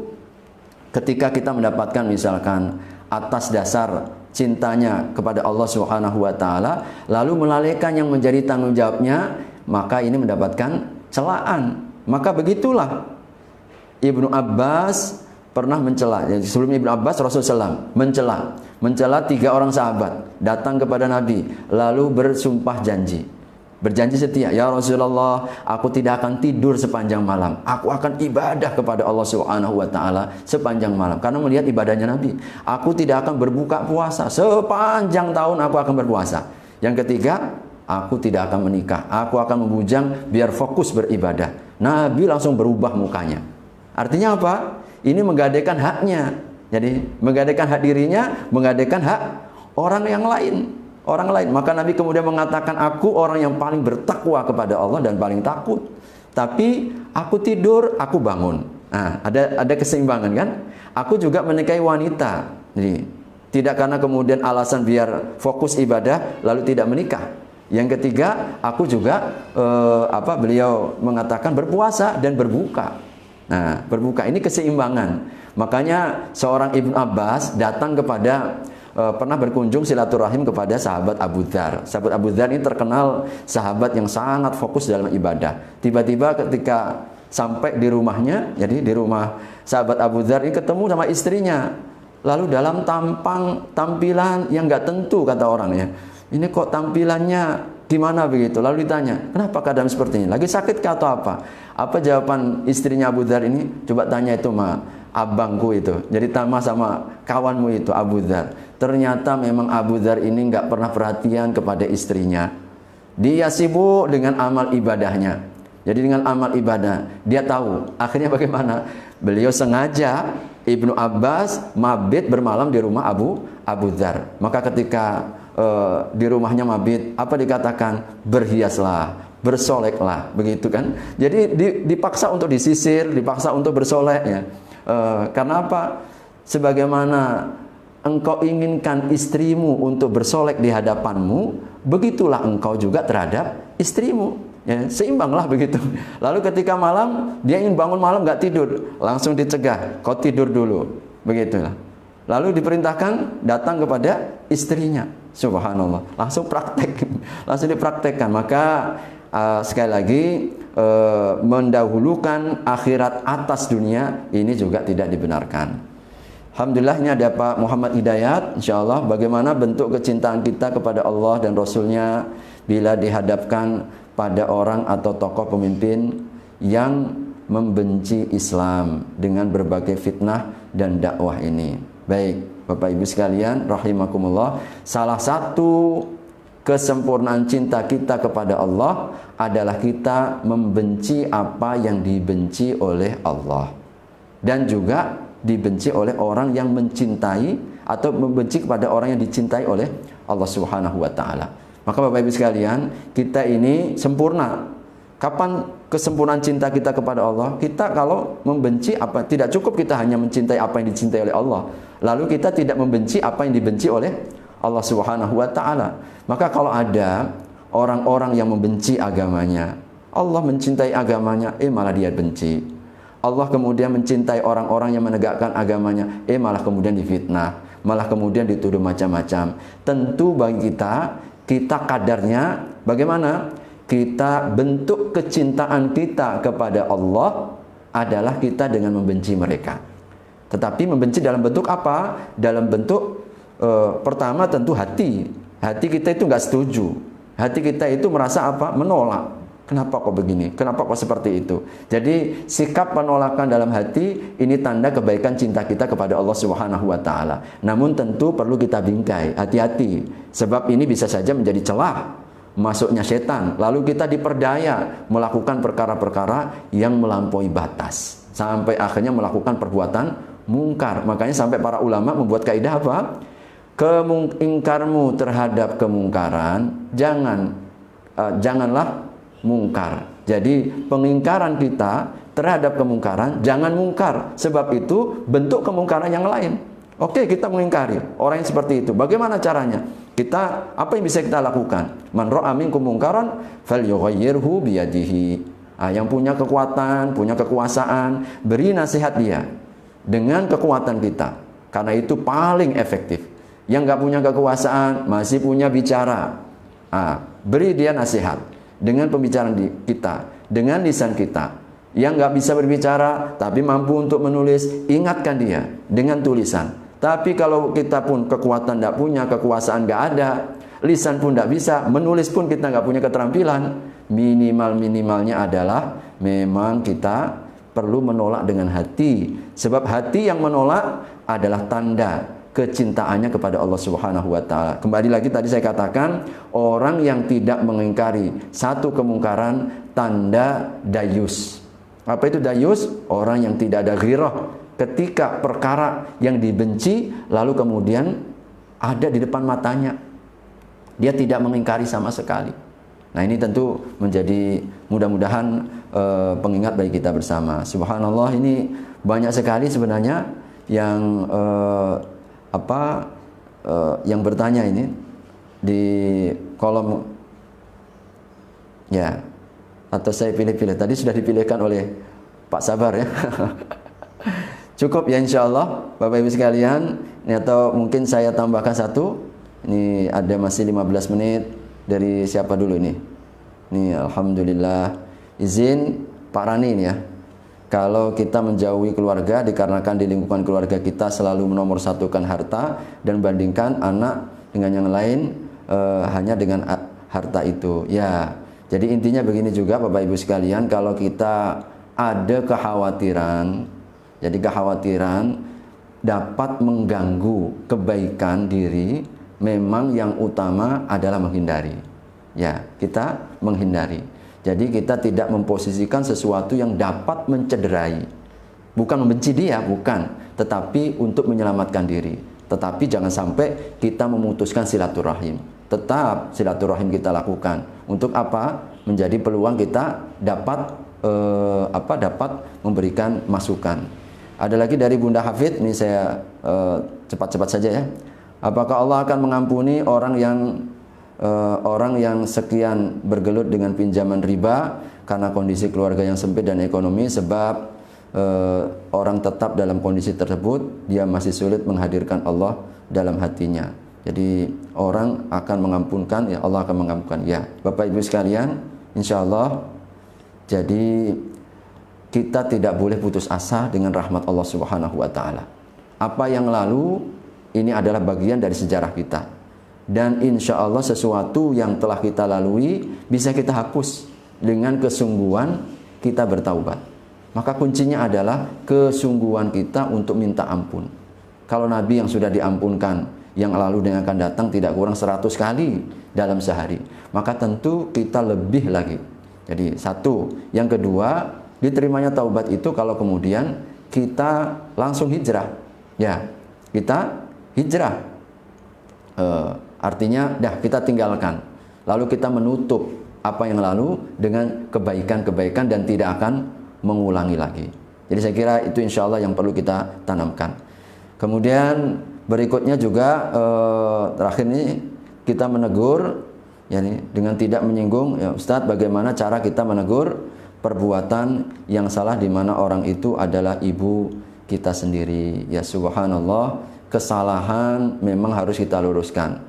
ketika kita mendapatkan misalkan atas dasar cintanya kepada Allah Subhanahu wa taala, lalu melalaikan yang menjadi tanggung jawabnya, maka ini mendapatkan celaan. Maka begitulah Ibnu Abbas pernah mencela. Sebelum Ibnu Abbas, Rasulullah mencela 3 orang sahabat datang kepada Nabi lalu bersumpah janji. Berjanji setia, ya Rasulullah, aku tidak akan tidur sepanjang malam. Aku akan ibadah kepada Allah Subhanahu wa taala sepanjang malam. Karena melihat ibadahnya Nabi. Aku tidak akan berbuka puasa sepanjang tahun, aku akan berpuasa. Yang ketiga, aku tidak akan menikah. Aku akan membujang biar fokus beribadah. Nabi langsung berubah mukanya. Artinya apa? Ini menggadaikan haknya. Jadi menggadaikan hak dirinya, menggadaikan hak orang yang lain. Maka Nabi kemudian mengatakan, aku orang yang paling bertakwa kepada Allah dan paling takut. Tapi aku tidur, aku bangun. Nah, ada keseimbangan kan? Aku juga menikahi wanita. Jadi tidak karena kemudian alasan biar fokus ibadah lalu tidak menikah. Yang ketiga, aku juga beliau mengatakan berpuasa dan berbuka. Nah, berbuka ini keseimbangan. Makanya seorang Ibnu Abbas datang kepada pernah berkunjung silaturahim kepada sahabat Abu Dzar. Sahabat Abu Dzar ini terkenal sahabat yang sangat fokus dalam ibadah. Tiba-tiba ketika sampai di rumahnya, jadi di rumah sahabat Abu Dzar ini ketemu sama istrinya. Lalu dalam tampilan yang nggak tentu kata orangnya. Ini kok tampilannya gimana begitu? Lalu ditanya, kenapa keadaan seperti ini? Lagi sakit atau apa? Apa jawaban istrinya Abu Dzar ini? Coba tanya itu abangku itu. Jadi tama sama kawanmu itu Abu Dzar. Ternyata memang Abu Dzar ini nggak pernah perhatian kepada istrinya. Dia sibuk dengan amal ibadahnya. Jadi dengan amal ibadah dia tahu. Akhirnya bagaimana? Beliau sengaja Ibnu Abbas mabit bermalam di rumah Abu Dzar. Maka ketika di rumahnya mabit, apa dikatakan? Berhiaslah, bersoleklah, begitu kan? Jadi dipaksa untuk disisir, dipaksa untuk bersolek ya. Karena apa? Sebagaimana engkau inginkan istrimu untuk bersolek di hadapanmu, begitulah engkau juga terhadap istrimu. Ya, seimbanglah begitu. Lalu ketika malam dia ingin bangun malam nggak tidur, langsung dicegah, kau tidur dulu, begitulah. Lalu diperintahkan datang kepada istrinya. Subhanallah, langsung praktek, langsung dipraktekkan. Maka sekali lagi mendahulukan akhirat atas dunia ini juga tidak dibenarkan. Alhamdulillah, ini ada Pak Muhammad Hidayat. InsyaAllah bagaimana bentuk kecintaan kita kepada Allah dan Rasulnya bila dihadapkan pada orang atau tokoh pemimpin yang membenci Islam dengan berbagai fitnah dan dakwah ini. Baik Bapak Ibu sekalian rahimakumullah, salah satu kesempurnaan cinta kita kepada Allah adalah kita membenci apa yang dibenci oleh Allah, dan juga dibenci oleh orang yang mencintai atau membenci kepada orang yang dicintai oleh Allah Subhanahu wa taala. Maka Bapak Ibu sekalian, kita ini sempurna. Kapan kesempurnaan cinta kita kepada Allah? Kita kalau membenci apa, tidak cukup kita hanya mencintai apa yang dicintai oleh Allah, lalu kita tidak membenci apa yang dibenci oleh Allah Subhanahu wa taala. Maka kalau ada orang-orang yang membenci agamanya, Allah mencintai agamanya, malah dia benci. Allah kemudian mencintai orang-orang yang menegakkan agamanya, malah kemudian difitnah, malah kemudian dituduh macam-macam. Tentu bagi kita kadarnya bagaimana? Kita bentuk kecintaan kita kepada Allah adalah kita dengan membenci mereka. Tetapi membenci dalam bentuk apa? Dalam bentuk pertama tentu hati. Hati kita itu nggak setuju. Hati kita itu merasa apa? Menolak. Kenapa kok begini? Kenapa kok seperti itu? Jadi sikap penolakan dalam hati ini tanda kebaikan cinta kita kepada Allah Subhanahu wa taala. Namun tentu perlu kita bingkai, hati-hati. Sebab ini bisa saja menjadi celah masuknya setan, lalu kita diperdaya melakukan perkara-perkara yang melampaui batas sampai akhirnya melakukan perbuatan mungkar. Makanya sampai para ulama membuat kaidah apa? Ingkarmu terhadap kemungkaran janganlah mungkar. Jadi pengingkaran kita terhadap kemungkaran jangan mungkar, sebab itu bentuk kemungkaran yang lain. Oke, kita mengingkari orang yang seperti itu. Bagaimana caranya? Apa yang bisa kita lakukan? Man ra'a minkum mungkaran falyughayyirhu biyadihi. Yang punya kekuatan, punya kekuasaan, beri nasihat dia dengan kekuatan kita. Karena itu paling efektif. Yang nggak punya kekuasaan, masih punya bicara. Beri dia nasihat dengan pembicaraan kita, dengan lisan kita. Yang nggak bisa berbicara, tapi mampu untuk menulis, ingatkan dia dengan tulisan. Tapi kalau kita pun kekuatan tidak punya, kekuasaan nggak ada, lisan pun tidak bisa, menulis pun kita nggak punya keterampilan, minimalnya adalah memang kita perlu menolak dengan hati. Sebab hati yang menolak adalah tanda kecintaannya kepada Allah Subhanahu wa taala. Kembali lagi tadi saya katakan, orang yang tidak mengingkari satu kemungkaran tanda dayus. Apa itu dayus? Orang yang tidak ada ghirah. Ketika perkara yang dibenci lalu kemudian ada di depan matanya, dia tidak mengingkari sama sekali. Nah, ini tentu menjadi mudah-mudahan pengingat bagi kita bersama. Subhanallah, ini banyak sekali sebenarnya yang yang bertanya ini di kolom ya, atau saya pilih-pilih. Tadi sudah dipilihkan oleh Pak Sabar ya. Cukup ya insya Allah Bapak Ibu sekalian. Ini atau mungkin saya tambahkan satu. Ini ada masih 15 menit. Dari siapa dulu ini? Ini alhamdulillah. Izin Pak Rani ini ya. Kalau kita menjauhi keluarga dikarenakan di lingkungan keluarga kita selalu menomorsatukan harta dan bandingkan anak dengan yang lain hanya dengan harta itu. Ya. Jadi intinya begini juga Bapak Ibu sekalian, kalau kita ada kekhawatiran, jadi kekhawatiran dapat mengganggu kebaikan diri, memang yang utama adalah menghindari. Ya, kita menghindari. Jadi kita tidak memposisikan sesuatu yang dapat mencederai. Bukan membenci dia, bukan. Tetapi untuk menyelamatkan diri. Tetapi jangan sampai kita memutuskan silaturahim. Tetap silaturahim kita lakukan. Untuk apa? Menjadi peluang kita dapat dapat memberikan masukan. Ada lagi dari Bunda Hafid, ini saya cepat-cepat saja ya. Apakah Allah akan mengampuni orang yang sekian bergelut dengan pinjaman riba karena kondisi keluarga yang sempit dan ekonomi, sebab orang tetap dalam kondisi tersebut, dia masih sulit menghadirkan Allah dalam hatinya. Jadi orang akan mengampunkan, ya Allah akan mengampunkan. Ya, Bapak Ibu sekalian, insya Allah. Jadi kita tidak boleh putus asa dengan rahmat Allah Subhanahu wa taala. Apa yang lalu ini adalah bagian dari sejarah kita. Dan insya Allah sesuatu yang telah kita lalui bisa kita hapus dengan kesungguhan kita bertaubat. Maka kuncinya adalah kesungguhan kita untuk minta ampun. Kalau Nabi yang sudah diampunkan, yang lalu dan akan datang tidak kurang 100 kali dalam sehari, maka tentu kita lebih lagi. Jadi satu. Yang kedua, diterimanya taubat itu kalau kemudian kita langsung hijrah. Ya, kita hijrah. Artinya dah kita tinggalkan. Lalu kita menutup apa yang lalu dengan kebaikan-kebaikan dan tidak akan mengulangi lagi. Jadi saya kira itu insya Allah yang perlu kita tanamkan. Kemudian berikutnya juga terakhir ini kita menegur, yani dengan tidak menyinggung. Ya Ustadz, bagaimana cara kita menegur perbuatan yang salah di mana orang itu adalah ibu kita sendiri? Ya subhanallah, kesalahan memang harus kita luruskan.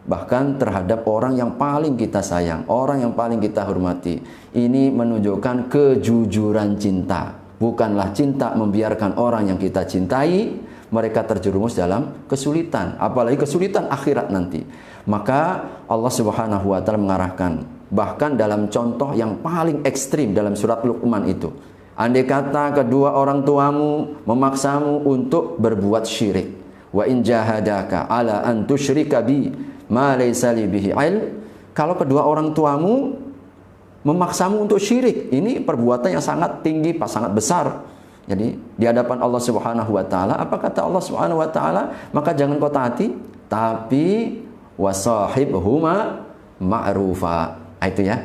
Bahkan terhadap orang yang paling kita sayang, orang yang paling kita hormati. Ini menunjukkan kejujuran cinta. Bukanlah cinta membiarkan orang yang kita cintai mereka terjerumus dalam kesulitan, apalagi kesulitan akhirat nanti. Maka Allah Subhanahu wa taala mengarahkan, bahkan dalam contoh yang paling ekstrim dalam surat Luqman itu, andai kata kedua orang tuamu memaksamu untuk berbuat syirik, wa in jahadaka ala an tusyrika bi ma laysa li bihi ilm, kalau kedua orang tuamu memaksamu untuk syirik, ini perbuatan yang sangat tinggi, sangat besar. Jadi di hadapan Allah Subhanahu wa taala, apa kata Allah Subhanahu wa taala? Maka jangan kau taati, tapi wasahibhuma ma'rufa. Itu ya.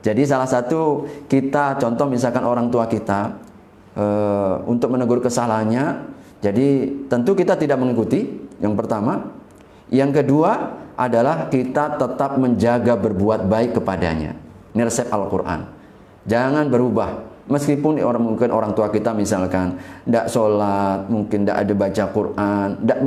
Jadi salah satu kita contoh misalkan orang tua kita untuk menegur kesalahannya, jadi tentu kita tidak mengikuti, yang pertama. Yang kedua adalah kita tetap menjaga berbuat baik kepadanya. Ini resep Al-Quran. Jangan berubah. Meskipun mungkin orang tua kita misalkan tidak sholat, mungkin tidak ada baca Quran, tidak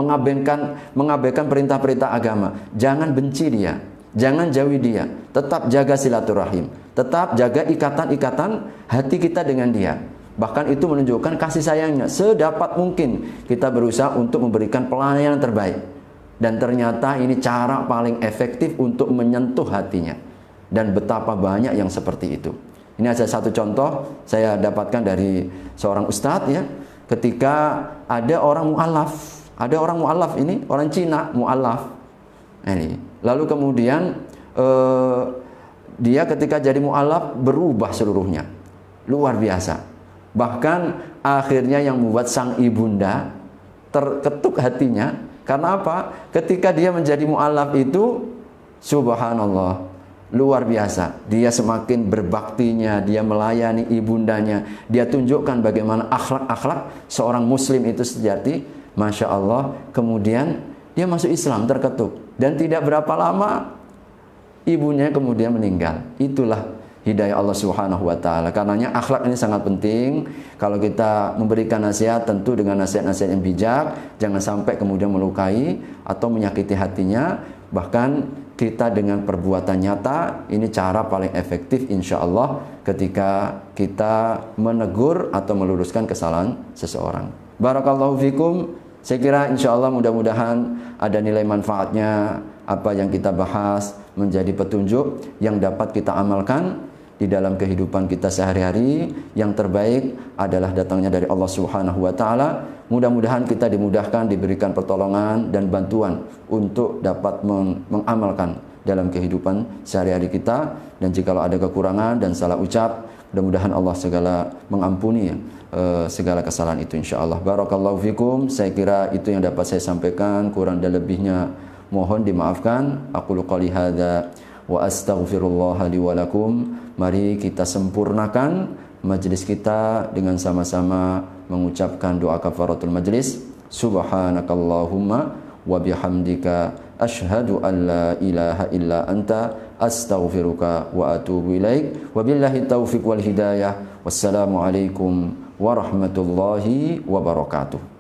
mengabaikan perintah-perintah agama, jangan benci dia, jangan jauhi dia, tetap jaga silaturahim, tetap jaga ikatan-ikatan hati kita dengan dia. Bahkan itu menunjukkan kasih sayangnya. Sedapat mungkin kita berusaha untuk memberikan pelayanan terbaik, dan ternyata ini cara paling efektif untuk menyentuh hatinya. Dan betapa banyak yang seperti itu. Ini ada satu contoh saya dapatkan dari seorang ustadz ya, ketika ada orang mu'alaf ini orang Cina mu'alaf. Ini lalu kemudian dia ketika jadi mu'alaf berubah seluruhnya, luar biasa. Bahkan akhirnya yang membuat sang ibunda terketuk hatinya, karena apa? Ketika dia menjadi mu'alaf itu, subhanallah, luar biasa. Dia semakin berbaktinya, dia melayani ibundanya, dia tunjukkan bagaimana akhlak-akhlak seorang muslim itu sejati. Masya Allah. Kemudian dia masuk Islam, terketuk, dan tidak berapa lama ibunya kemudian meninggal. Itulah hidayah Allah Subhanahu wa taala. Karenanya akhlak ini sangat penting. Kalau kita memberikan nasihat tentu dengan nasihat-nasihat yang bijak, jangan sampai kemudian melukai atau menyakiti hatinya. Bahkan kita dengan perbuatan nyata, ini cara paling efektif insya Allah ketika kita menegur atau meluruskan kesalahan seseorang. Barakallahu fikum. Saya kira insya Allah mudah-mudahan ada nilai manfaatnya apa yang kita bahas menjadi petunjuk yang dapat kita amalkan di dalam kehidupan kita sehari-hari. Yang terbaik adalah datangnya dari Allah Subhanahu wa taala. Mudah-mudahan kita dimudahkan, diberikan pertolongan dan bantuan untuk dapat mengamalkan dalam kehidupan sehari-hari kita. Dan jikalau ada kekurangan dan salah ucap, mudah-mudahan Allah segala mengampuni segala kesalahan itu insyaallah. Barakallahu fikum. Saya kira itu yang dapat saya sampaikan, kurang dan lebihnya mohon dimaafkan. Aqulu qouli hadza wa astaghfirullah li wa lakum. Mari kita sempurnakan majlis kita dengan sama-sama mengucapkan doa kafaratul majlis. Subhanakallahumma wa bihamdika asyhadu an la ilaha illa anta astaghfiruka wa atubu ilaik. Wabillahi taufiq wal hidayah. Wassalamu alaikum warahmatullahi wabarakatuh.